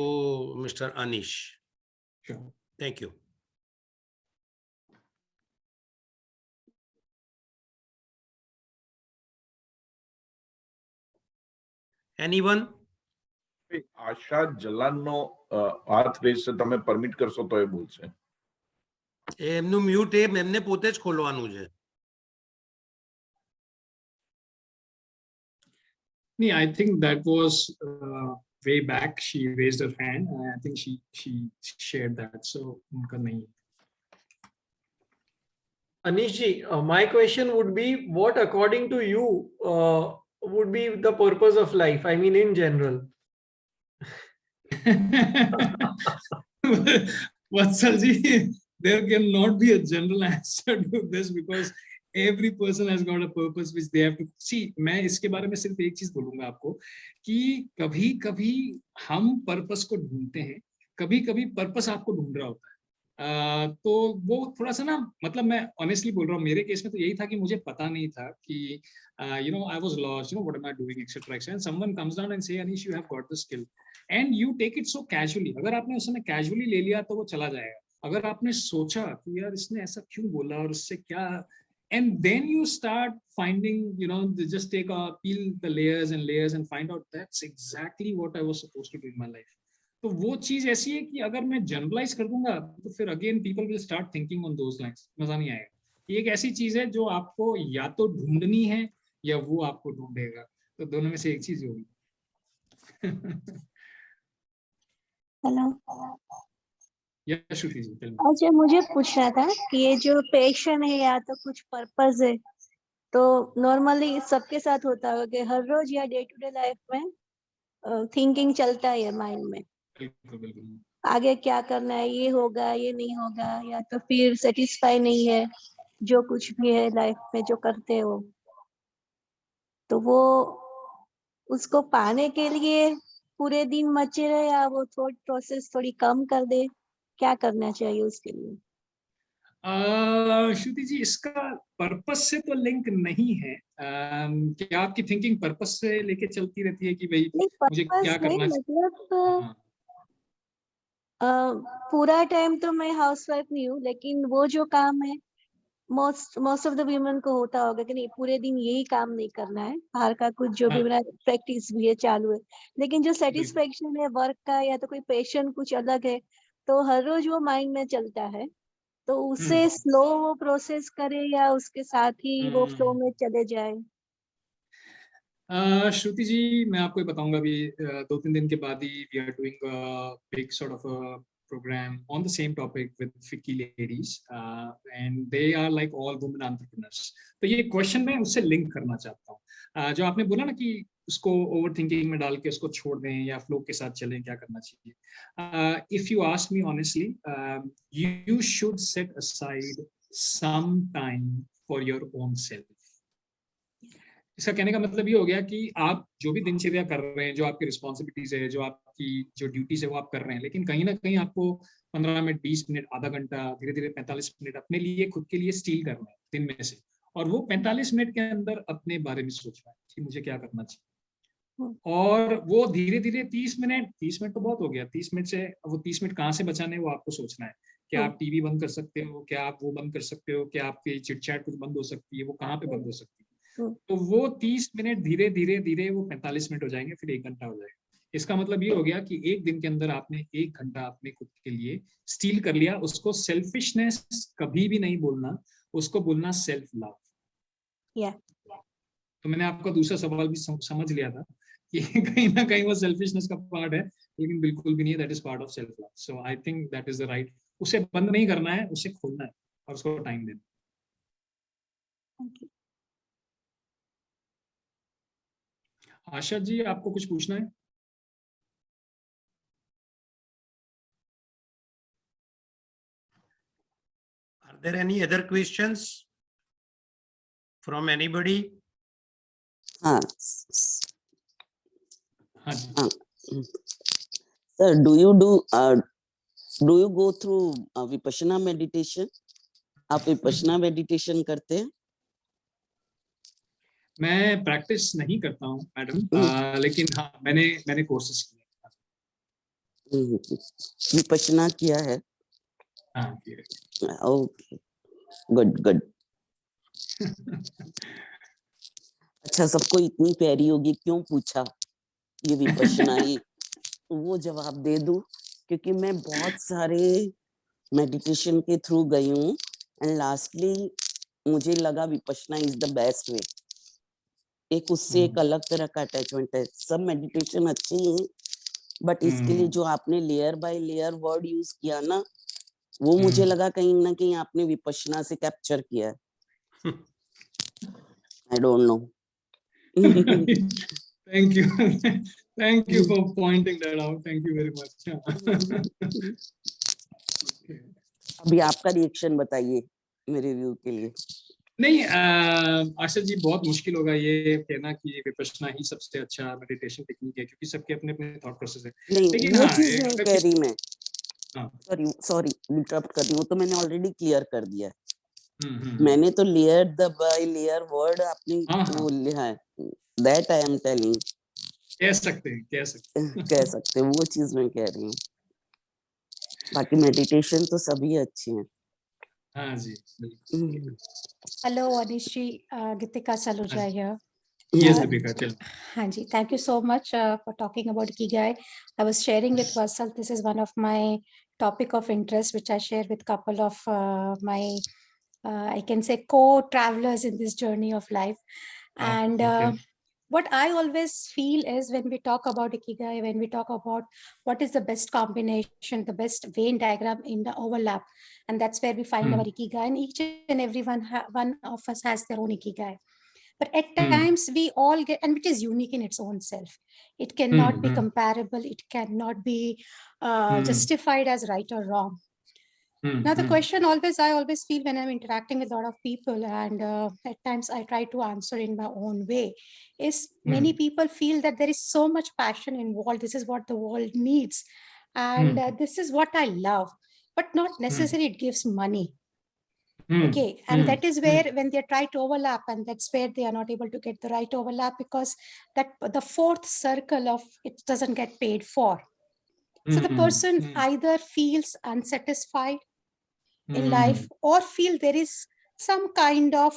Mr. Anish. Sure. Thank you. Anyone? આશા જલાનનો હાથ વેચશે, તમે permit કરશો તો એ બોલશે. એમનું mute એમને પોતે જ ખોલવાનું છે. Nee, I think that was way back. She raised her hand, and I think she shared that. So unka nahi. Anish ji, my question would be, what according to you would be the purpose of life? I mean, in general. Vatsalji, there cannot be a general answer to this because every person has got a purpose which they have to see. मैं इसके बारे में सिर्फ एक चीज बोलूंगा आपको कि कभी कभी हम पर्पस को ढूंढते हैं, कभी कभी पर्पस आपको ढूंढ रहा होता है। तो वो थोड़ा सा ना, मतलब मैं ऑनेस्टली बोल रहा हूँ, मेरे केस में तो यही था कि मुझे पता नहीं था कि you know, I was lost, you know, what am I doing, etc. And someone comes down and say, Anish, you have got the skill, and you take it so casually. अगर आपने उस समय casually ले लिया तो वो चला जाएगा। अगर आपने सोचा कि यार इसने ऐसा क्यों बोला और उससे क्या, and then you start finding, you know, just take a peel the layers and find out that's exactly what I was supposed to do in my life. तो वो चीज ऐसी है कि अगर मैं जनरलाइज कर दूंगा तो फिर again people will start thinking on those lines, मजा नहीं आएगा। ये एक ऐसी चीज है जो आपको या तो ढूंढनी है या वो आपको ढूंढेगा, तो दोनों में से एक चीज होगी। हेलो, या श्रुति जी, अच्छा मुझे पूछना था कि ये जो पैशन है या तो कुछ पर्पस है, तो नॉर्मली सबके साथ होता होगा कि हर रोज या डे टू डे लाइफ में थिंकिंग चलता है माइंड में, आगे क्या करना है, ये होगा ये नहीं होगा, या तो फिर सेटिस्फाई नहीं है जो कुछ भी है लाइफ में जो करते हो, तो वो उसको पाने के लिए पूरे दिन मचे रहे या वो थोड़ी प्रोसेस थोड़ी कम कर दे, क्या करना चाहिए उसके लिए? श्रुति जी, इसका पर्पस से तो लिंक नहीं है। क्या आपकी थिंकिंग पर्पस से लेके चलती रहती है कि भाई मुझे क्या करना चाहिए? मतलब पूरा टाइम तो मैं हाउसवाइफ नहीं हूँ, लेकिन वो जो काम है मोस्ट ऑफ द वीमेन को होता होगा कि नहीं पूरे दिन यही काम नहीं करना है, बाहर का कुछ जो भी मेरा प्रैक्टिस भी है चालू है, लेकिन जो सेटिस्फेक्शन है वर्क का या तो कोई पैशन कुछ अलग है, तो हर रोज वो माइंड में चलता है, तो उसे स्लो वो प्रोसेस करे या उसके साथ ही वो फ्लो में चले जाए? श्रुति जी, मैं आपको बताऊंगा अभी 2-3 दिन के बाद ही we are doing big sort of program on the same topic with 50 ladies and they are like all women entrepreneurs. तो ये क्वेश्चन मैं उससे लिंक करना चाहता हूँ। जो आपने बोला ना कि उसको ओवर थिंकिंग में डाल के उसको छोड़ दें या फ्लो के साथ चलें, क्या करना चाहिए? If you ask me honestly, you should set aside some time for your own self. इसका कहने का मतलब ये हो गया कि आप जो भी दिनचर्या कर रहे हैं, जो आपकी रिस्पॉन्सिबिलिटीज है, जो आपकी जो ड्यूटीज है वो आप कर रहे हैं, लेकिन कहीं ना कहीं आपको 15 मिनट, 20 मिनट, आधा घंटा, धीरे धीरे 45 मिनट अपने लिए, खुद के लिए स्टील करना है दिन में से, और वो 45 मिनट के अंदर अपने बारे में सोचना है कि मुझे क्या करना चाहिए। और वो धीरे धीरे 30 मिनट तो बहुत हो गया, 30 मिनट से वो 30 मिनट कहाँ से बचाने वो आपको सोचना है। क्या आप टीवी बंद कर सकते हो, क्या आप वो बंद कर सकते हो, क्या आपकी चिट चैट कुछ बंद हो सकती है, वो कहाँ पे बंद हो सकती है। तो वो 30 मिनट धीरे धीरे धीरे वो 45 मिनट हो जाएंगे, फिर 1 घंटा हो जाएगा। इसका मतलब ये हो गया कि एक दिन के अंदर आपने 1 घंटा अपने खुद के लिए स्टील कर लिया। उसको सेल्फिशनेस कभी भी नहीं बोलना, उसको बोलना सेल्फ लव। तो मैंने आपका दूसरा सवाल भी समझ लिया था कि कहीं ना कहीं वो सेल्फिशनेस का पार्ट है, लेकिन बिल्कुल भी नहीं है, that is part of self love. So I think that is the right. उसे बंद नहीं करना है, उसे खोलना है और उसको टाइम देना। आशा जी, आपको कुछ पूछना है? Are there any other questions from anybody? Sir, do you go through vipassana meditation? आप विपश्यना मेडिटेशन करते हैं? मैं प्रैक्टिस नहीं करता हूँ मैडम, लेकिन हाँ मैंने कोर्सेज किए। विपश्यना किया है? हाँ, ओके, गुड। अच्छा, सबको इतनी प्यारी होगी, क्यों पूछा ये विपश्यना? ही वो जवाब दे दूं, क्योंकि मैं बहुत सारे मेडिटेशन के थ्रू गई हूँ एंड लास्टली मुझे लगा Vipassana is the best way. एक उससे एक अलग तरह का अटैचमेंट है। सब मेडिटेशन अच्छी है, बट इसके लिए जो आपने layer by layer word use किया ना, वो मुझे लगा कहीं ना कहीं आपने विपश्यना से कैप्चर किया है। I don't know. Thank you. Thank you for pointing that out. Thank you very much. अभी आपका रिएक्शन बताइए मेरे व्यू के लिए। नहीं आशा जी, बहुत मुश्किल होगा ये कहना कि विपश्यना ही सबसे अच्छा मेडिटेशन टेक्निक है, क्योंकि सबके अपने अपने थॉट प्रोसेस है। नहीं, लेकिन वो हाँ, चीज नहीं कह रही मैं। हाँ। सॉरी इंटरप्ट कर रही हूँ, तो मैंने ऑलरेडी क्लियर कर दिया है। मैंने तो लेयर बाय लेयर वर्ड आपने वो लिखा है, दैट आई एम टेलिंग। कह सकते हैं कह सकते हैं, वो चीज मैं कह रही हूँ। बाकी मेडिटेशन तो सभी अच्छे हैं। हाँ जी। Hello, Anish, Gitika Saluja here. Yes, Deepika, tell me. Hanji, thank you so much for talking about Ikigai. I was sharing with Vatsal, this is one of my topic of interest, which I share with couple of my, I can say, co-travelers in this journey of life. And what I always feel is when we talk about Ikigai, when we talk about what is the best combination, the best Venn diagram in the overlap, and that's where we find our Ikigai, and each and every one of us has their own Ikigai. But at times we all get, and which is unique in its own self. It cannot be comparable. It cannot be justified as right or wrong. Now the question I always feel when I'm interacting with a lot of people, and at times I try to answer in my own way, is many people feel that there is so much passion involved. This is what the world needs. And this is what I love, but not necessarily it gives money. Okay, and that is where when they try to overlap, and that's where they are not able to get the right overlap, because that the fourth circle of it doesn't get paid for. So the person either feels unsatisfied in life or feel there is some kind of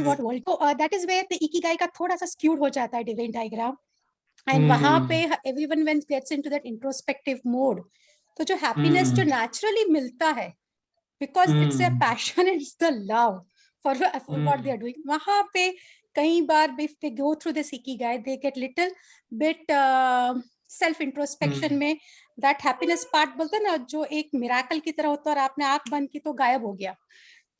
what world. So that is where the Ikigai का थोड़ा सा skewed हो जाता है divine diagram, and वहां पे everyone when gets into that introspective mode, तो जो happiness जो naturally मिलता है, because it's a passion, it's the love for what they are doing, वहां पे कई बार if they go through this Ikigai, they get little bit self introspection में that happiness part बोलते हैं ना, जो एक miracle की तरह होता है और आपने आंख बंद की तो गायब हो गया.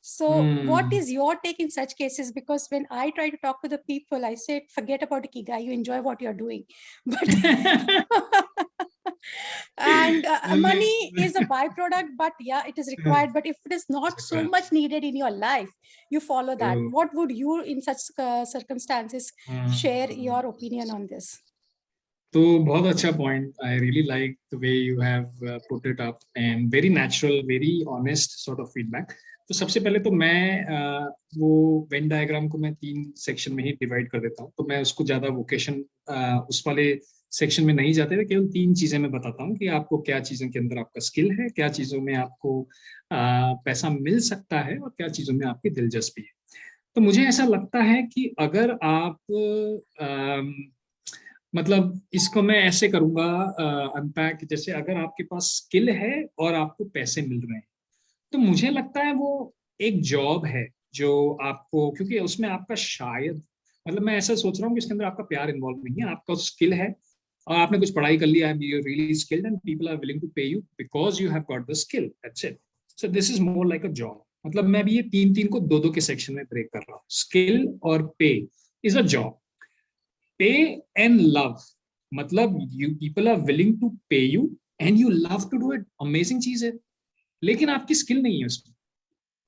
So what is your take in such cases? Because when I try to talk to the people, I say, forget about Ikigai, you enjoy what you're doing. But and money is a byproduct, but yeah, it is required. But if it is not so much needed in your life, you follow that. What would you in such circumstances share your opinion on this? तो बहुत अच्छा point. I really like the way you have put it up, and very natural, very honest sort of feedback. तो सबसे पहले तो मैं वो Venn diagram को मैं 3 सेक्शन में ही डिवाइड कर देता हूँ. तो मैं उसको ज्यादा वोकेशन उस वाले सेक्शन में नहीं जाते हुए केवल 3 चीजें मैं बताता हूँ कि आपको क्या चीजों के अंदर आपका स्किल है, क्या चीजों में आपको पैसा मिल सकता है, और क्या चीजों में आपकी दिलचस्पी है. तो मुझे ऐसा लगता है कि अगर आप मतलब इसको मैं ऐसे करूंगा अनपैक, जैसे अगर आपके पास स्किल है और आपको पैसे मिल रहे हैं, तो मुझे लगता है वो एक जॉब है जो आपको, क्योंकि उसमें आपका शायद, मतलब मैं ऐसा सोच रहा हूँ कि इसके अंदर आपका प्यार इन्वॉल्व नहीं है, आपका स्किल है और आपने कुछ पढ़ाई कर लिया है, you really skilled and people are willing to pay you because you have got the skill, that's it. So this is more like a job. मतलब मैं भी ये 3 को 2 के सेक्शन में ब्रेक कर रहा हूँ. स्किल और pay is a job. Pay and love, मतलब you people are willing to pay you and you love to do it, amazing चीज है, लेकिन आपकी स्किल नहीं है उसमें.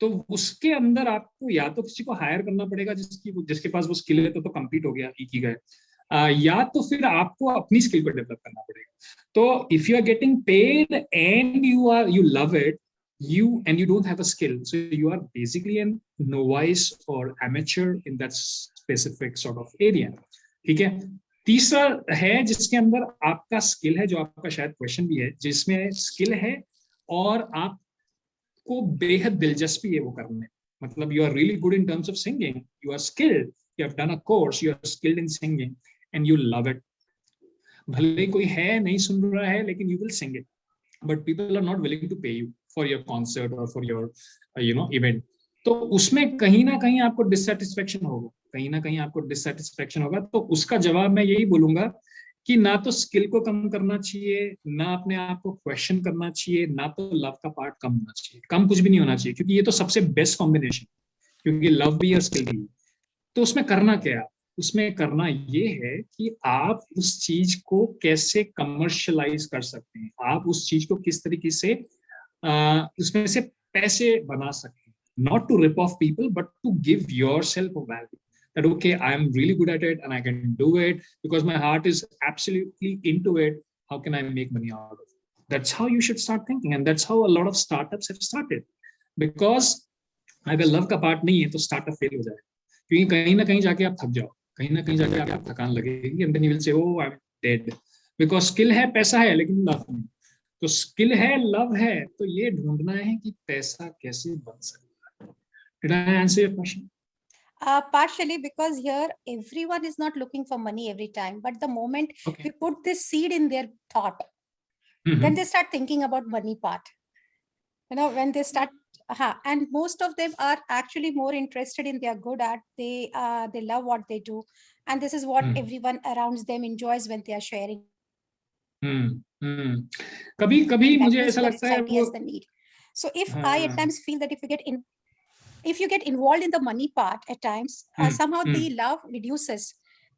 तो उसके अंदर आपको या तो किसी को हायर करना पड़ेगा जिसके पास वो स्किल है, तो कंप्लीट हो गया Ikigai, या तो फिर आपको अपनी स्किल को डेवलप करना पड़ेगा. तो if you are getting paid and you love it, you don't have a skill, so you are basically an novice or amateur in that specific sort of area. ठीक है. तीसरा है जिसके अंदर आपका स्किल है, जो आपका शायद क्वेश्चन भी है, जिसमें स्किल है और आपको बेहद दिलचस्पी है वो करने. मतलब you are really good in terms of singing, you are skilled, you have done a course, you are skilled in singing and you love it. भले कोई है नहीं सुन रहा है, लेकिन you will sing it, but people are not willing to pay you for your concert or for your event. तो उसमें कहीं ना कहीं आपको डिससेटिस्फेक्शन होगा, तो उसका जवाब मैं यही बोलूंगा कि ना तो स्किल को कम करना चाहिए, ना अपने आप को क्वेश्चन करना चाहिए, ना तो लव का पार्ट कम होना चाहिए. कम कुछ भी नहीं होना चाहिए, क्योंकि ये तो सबसे बेस्ट कॉम्बिनेशन, क्योंकि लव भी और स्किल भी. तो उसमें करना क्या है? उसमें करना ये है कि आप उस चीज को कैसे कमर्शियलाइज कर सकते हैं, आप उस चीज को किस तरीके से उसमें से पैसे बना सकते हैं. Not to rip off people, but to give yourself a value. That okay, I am really good at it and I can do it because my heart is absolutely into it. How can I make money out of it? That's how you should start thinking, and that's how a lot of startups have started. Because अगर love का part नहीं है तो startup fail हो जाएगा, क्योंकि कहीं ना कहीं जाके आप थक जाओ, कहीं ना कहीं जाके आपको थकान लगेगी, and then you will say, oh, I'm dead. Because skill है, पैसा है, लेकिन लव नहीं. तो स्किल है, लव है, तो ये ढूंढना है कि पैसा कैसे बन सकता है. Did I answer your question? Partially, because here everyone is not looking for money every time, but the moment we put this seed in their thought, then they start thinking about money part. When they start, and most of them are actually more interested in they are good at, they love what they do, and this is what everyone around them enjoys when they are sharing. कभी कभी मुझे ऐसा लगता है वो, the need. So if I at times feel that if you get involved in the money part at times, somehow the love reduces.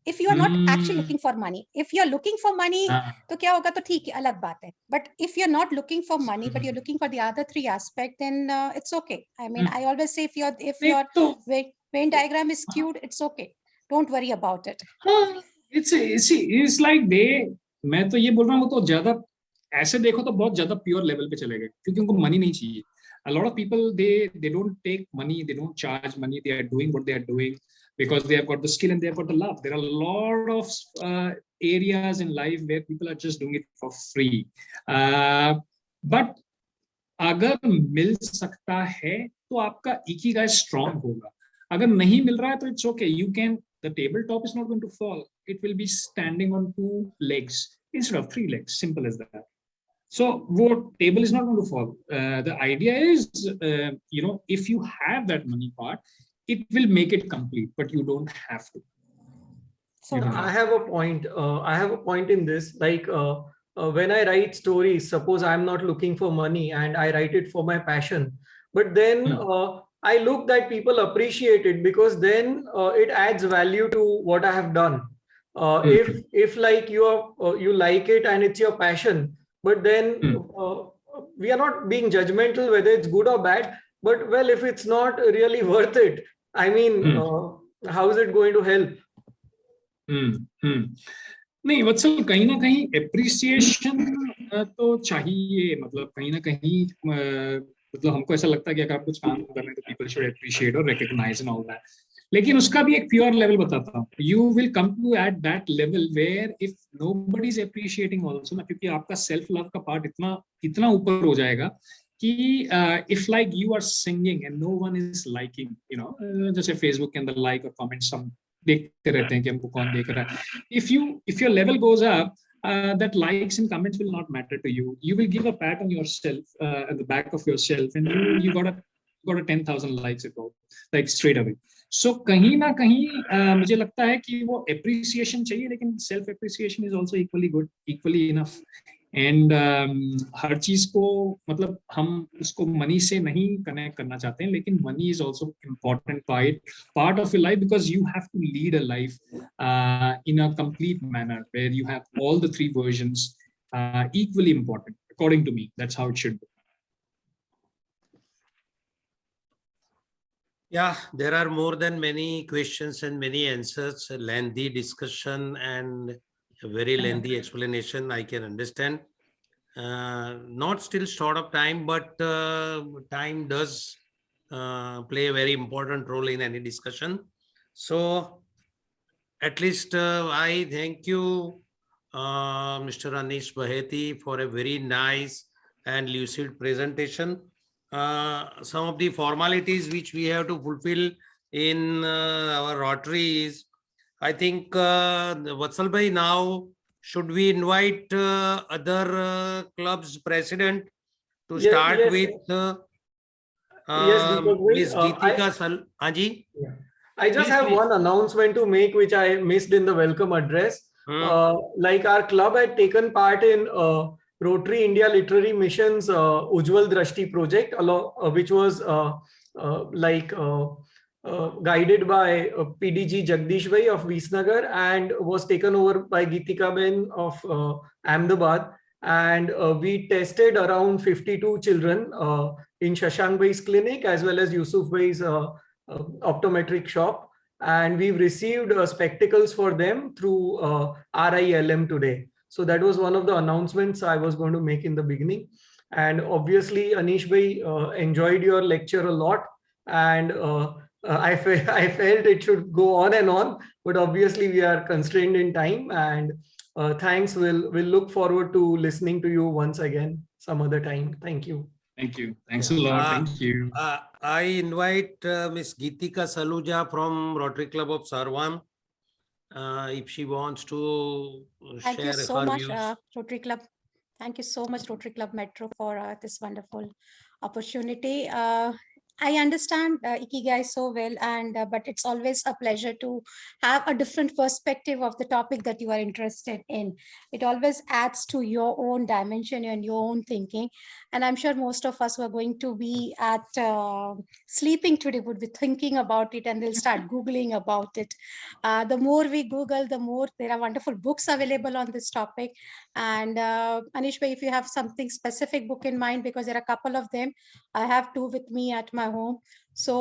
If you are not actually looking for money, if you are looking for money, तो क्या होगा, तो ठीक है, अलग बात है. But if you're not looking for money, but you're looking for the other three aspects, then it's okay. I mean, I always say if your Venn diagram is skewed, it's okay. Don't worry about it. It's like मैं तो ये बोल रहा हूँ, वो तो ज्यादा ऐसे देखो तो बहुत ज्यादा प्योर लेवल पे चले गए, क्योंकि उनको मनी नहीं चाहिए. A lot of people, they don't take money, they don't charge money, they are doing what they are doing because they have got the skill and they have got the love. There are a lot of areas in life where people are just doing it for free. But अगर मिल सकता है तो आपका ikigai strong होगा. अगर नहीं मिल रहा है तो it's okay. You can, the tabletop is not going to fall. It will be standing on 2 legs instead of 3 legs. Simple as that. So what table is not going to fall. The idea is, if you have that money part, it will make it complete, but you don't have to. So I have a point. I have a point in this. Like when I write stories, suppose I'm not looking for money and I write it for my passion, but then I look that people appreciate it, because then it adds value to what I have done. If like you like it and it's your passion, but then we are not being judgmental whether it's good or bad, but well, if it's not really worth it, I mean, how is it going to help? नहीं वत्सल, कहीं ना कहीं appreciation तो चाहिए. मतलब कहीं ना कहीं मतलब हमको ऐसा लगता है कि अगर आप कुछ काम कर रहे हैं तो पीपल शुड एप्रिशिएट और रिकॉग्नाइज एंड ऑल दैट. लेकिन उसका भी एक प्योर लेवल बताता हूँ. You will come to at that level where if nobody is appreciating also ना, क्योंकि आपका सेल्फ लव का पार्ट इतना ऊपर हो जाएगा कि if like you are singing and no one is liking, जैसे फेसबुक के अंदर लाइक और कमेंट्स हम देखते रहते हैं कि हमको कौन देख रहा है. If your level goes up, that likes and comments will not matter to you. You will give a pat on yourself, at the back of yourself, and you got a 10,000 likes at all, like straight away. So कहीं ना कहीं मुझे लगता है कि वो appreciation चाहिए, लेकिन self appreciation is also equally good, equally enough. And हर चीज को मतलब हम उसको मनी से नहीं कनेक्ट करना चाहते हैं, लेकिन money is also important part of your life, because you have to lead a life in a complete manner where you have all the 3 versions equally important, according to me. That's how it should be. Yeah, there are more than many questions and many answers, a lengthy discussion and a very lengthy explanation. I can understand. Not still short of time, but time does play a very important role in any discussion. So at least I thank you, Mr. Anish Baheti, for a very nice and lucid presentation. Some of the formalities which we have to fulfill in our Rotary is, I think, Vatsal bhai, now should we invite other clubs president to start yes. with Yes, Deepak bhai, Miss Geetika Sal. Haji? Yeah. I just Please, have please. one announcement to make, which I missed in the welcome address. Like our club had taken part in Rotary India Literary Mission's Ujjwal Drashti project, which was guided by PDG Jagdish Bhai of Visnagar and was taken over by Geetika Ben of Ahmedabad. And we tested around 52 children in Shashank Bhai's clinic as well as Yusuf Bhai's optometric shop. And we've received spectacles for them through RILM today. So that was one of the announcements I was going to make in the beginning. And obviously, Anish Bhai enjoyed your lecture a lot. And I felt it should go on and on, but obviously we are constrained in time. And thanks. We'll look forward to listening to you once again some other time. Thank you. Thank you. Thanks a lot. Thank you. I invite Miss Geetika Saluja from Rotary Club of Sarwan if she wants to Thank you share so her much, views. Rotary Club. Thank you so much, Rotary Club Metro, for this wonderful opportunity. I understand Ikigai so well, and but it's always a pleasure to have a different perspective of the topic that you are interested in. It always adds to your own dimension and your own thinking. And I'm sure most of us who are going to be at sleeping today would be thinking about it, and they'll start Googling about it. The more we Google, the more there are wonderful books available on this topic. And Anish Bhai, if you have something specific book in mind, because there are a couple of them, I have two with me at my home. So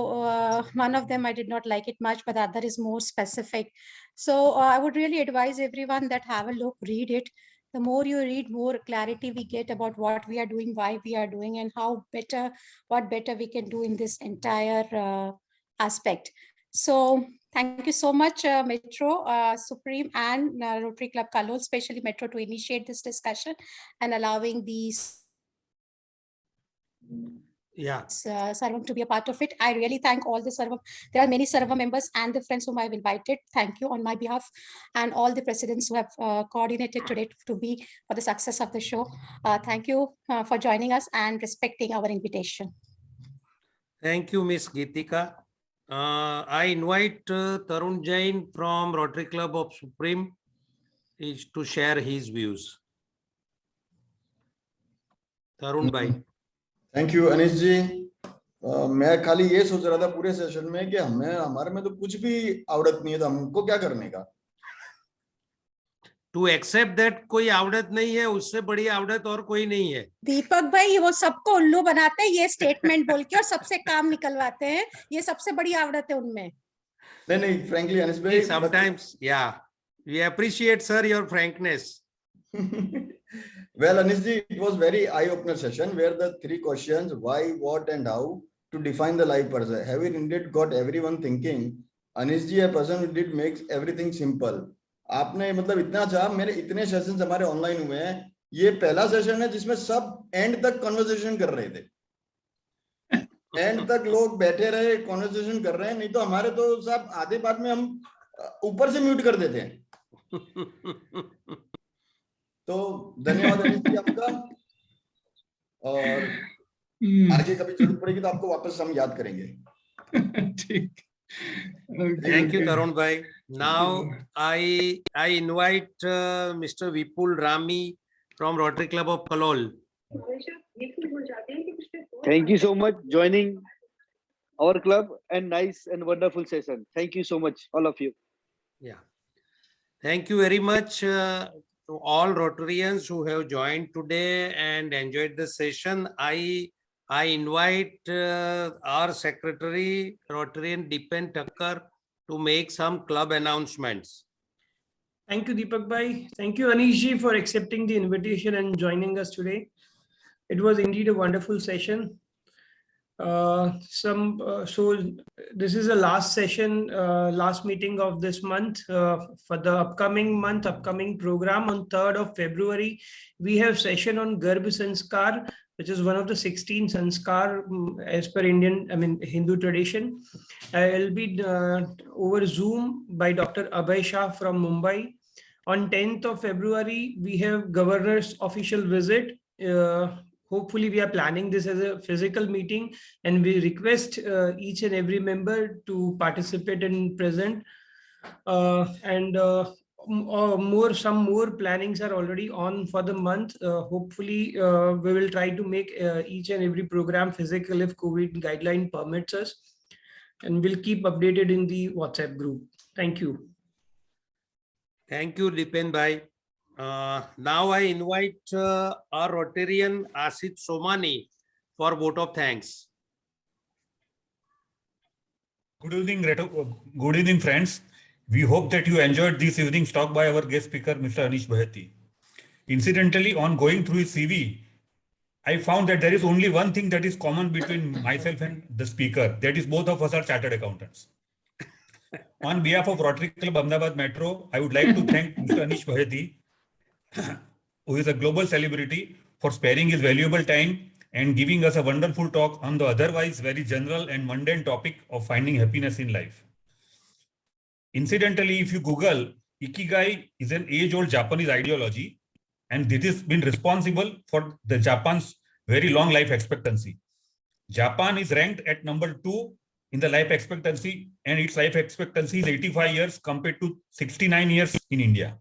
one of them I did not like it much, but the other is more specific. So I would really advise everyone that have a look, read it. The more you read, more clarity we get about what we are doing, why we are doing, and what better we can do in this entire aspect. So thank you so much, Metro, Supreme, and Rotary Club Kalol, especially Metro, to initiate this discussion and allowing these Sarvam to be a part of it. I really thank all the Sarvam. There are many Sarvam members and the friends whom I've invited. Thank you on my behalf, and all the presidents who have coordinated today to be for the success of the show. Thank you for joining us and respecting our invitation. Thank you, Miss Geetika. I invite Tarun Jain from Rotary Club of Supreme to share his views. Tarun Bhai. Thank you Anish ji. मैं खाली ये सोच रहा था पूरे session में कि हमारे में तो कुछ भी आवड़त नहीं है, तो हमको क्या करने का। To accept that कोई आवड़त नहीं है, उससे बड़ी आवड़त और कोई नहीं है। दीपक भाई, वो सबको उल्लू बनाते हैं ये स्टेटमेंट बोल के और सबसे काम निकलवाते हैं, ये सबसे बड़ी आवड़त है उनमें। नहीं, frankly अनिश भाई, sometimes we appreciate sir your frankness. Well, Anish ji, it was very eye-opener session where the three questions, why, what, and how, to define the life person. Have it indeed got everyone thinking? Anish ji, a person who did makes everything simple. आपने मतलब इतना अच्छा, मेरे इतने sessions हमारे online हुए हैं, ये पहला सेशन है जिसमें सब एंड तक कन्वर्सेशन कर रहे थे। एंड तक लोग बैठे रहे, कन्वर्सेशन कर रहे हैं, नहीं तो हमारे तो सब आधे बाद में हम ऊपर से म्यूट कर देते हैं। तो धन्यवाद अनिश जी आपका, और आगे कभी जरूरत पड़ेगी तो आपको वापस हम याद करेंगे। ठीक। Thank you, Tarun Bhai. Now I invite Mr. Vipul Rami from Rotary Club of Kalol. Thank you so much joining our club and nice and wonderful session. Thank you so much, all of you. Yeah. Thank you very much to all Rotarians who have joined today and enjoyed the session. I invite our secretary, Rotarian Dipen Thakkar, to make some club announcements. Thank you, Deepak Bhai. Thank you, Anish ji, for accepting the invitation and joining us today. It was indeed a wonderful session. So this is the last session, last meeting of this month. For the upcoming program on 3rd of February, we have session on Garbh Sanskar, which is one of the 16 sanskar as per Hindu tradition. It will be over Zoom by Dr. Abhay Shah from Mumbai. On 10th of February, we have governor's official visit, hopefully we are planning this as a physical meeting, and we request each and every member to participate and present. Some more plannings are already on for the month. Hopefully we will try to make each and every program physical if COVID guideline permits us, and we'll keep updated in the WhatsApp group. Thank you. Thank you, Dipen Bhai. Now I invite our Rotarian Asit Somani for vote of thanks. Good evening, friends. We hope that you enjoyed this evening's talk by our guest speaker, Mr. Anish Baheti. Incidentally, on going through his CV, I found that there is only one thing that is common between myself and the speaker. That is, both of us are chartered accountants. On behalf of Rotary Club Ahmedabad Metro, I would like to thank Mr. Anish Baheti, who is a global celebrity, for sparing his valuable time and giving us a wonderful talk on the otherwise very general and mundane topic of finding happiness in life. Incidentally, if you Google, Ikigai is an age-old Japanese ideology, and this has been responsible for the Japan's very long life expectancy. Japan is ranked at number 2 in the life expectancy, and its life expectancy is 85 years compared to 69 years in India.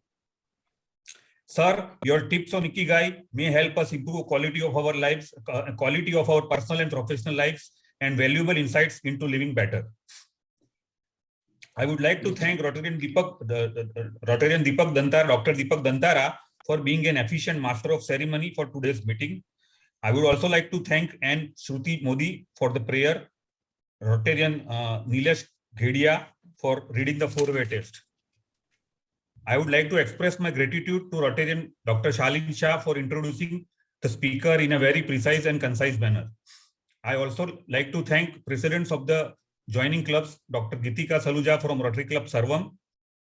Sir, your tips on Ikigai may help us improve quality of our lives, quality of our personal and professional lives, and valuable insights into living better. I would like to thank Rotarian Deepak Dantara, Dr. Deepak Dantara, for being an efficient master of ceremony for today's meeting. I would also like to thank Ann Shruti Modi for the prayer, Rotarian Nilesh Ghedia for reading the 4-way test. I would like to express my gratitude to Rotarian Dr. Shalin Shah for introducing the speaker in a very precise and concise manner. I also like to thank presidents of the joining clubs, Dr. Gitika Saluja from Rotary Club Sarvam,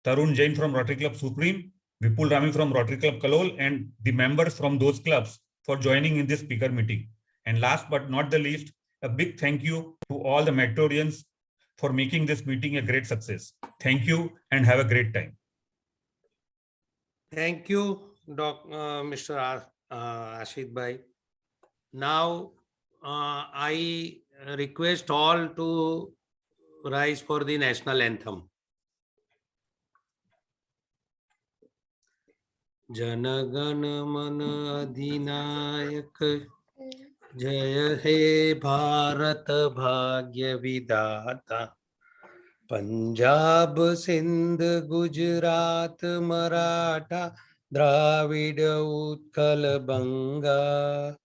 Tarun Jain from Rotary Club Supreme, Vipul Rami from Rotary Club Kalol, and the members from those clubs for joining in this speaker meeting. And last but not the least, a big thank you to all the Metrorians for making this meeting a great success. Thank you and have a great time. Thank you, Mr. Ashit Bhai. Now I request all to rise for the national anthem. Jana Gana Mana Adhinayak Jaya He Bharat Bhagya Vidata Punjab Sindh Gujarat Maratha Dravida Utkal Banga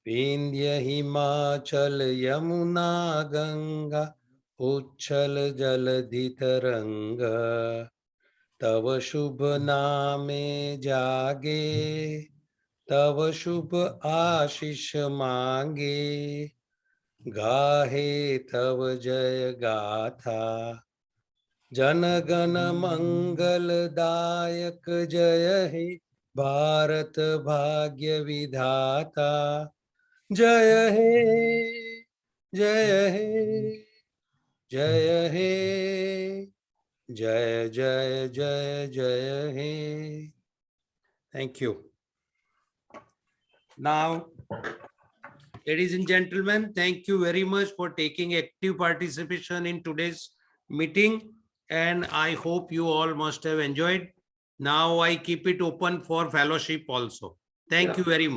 Vindhya Himachal Yamuna Ganga Uchchal Jaladhi Taranga Tav Shubh Name Jage Tav Shubh Ashish Mange Gahe Tav Jaya Gatha Jana Gana Mangal Dayak Jaya He Bharat Bhagya Vidhata Jaya He Jaya He Jaya He Jaya Jaya Jaya Jaya He. Thank you. Now, ladies and gentlemen, thank you very much for taking active participation in today's meeting, and I hope you all must have enjoyed. Now I keep it open for fellowship also. Thank you very much.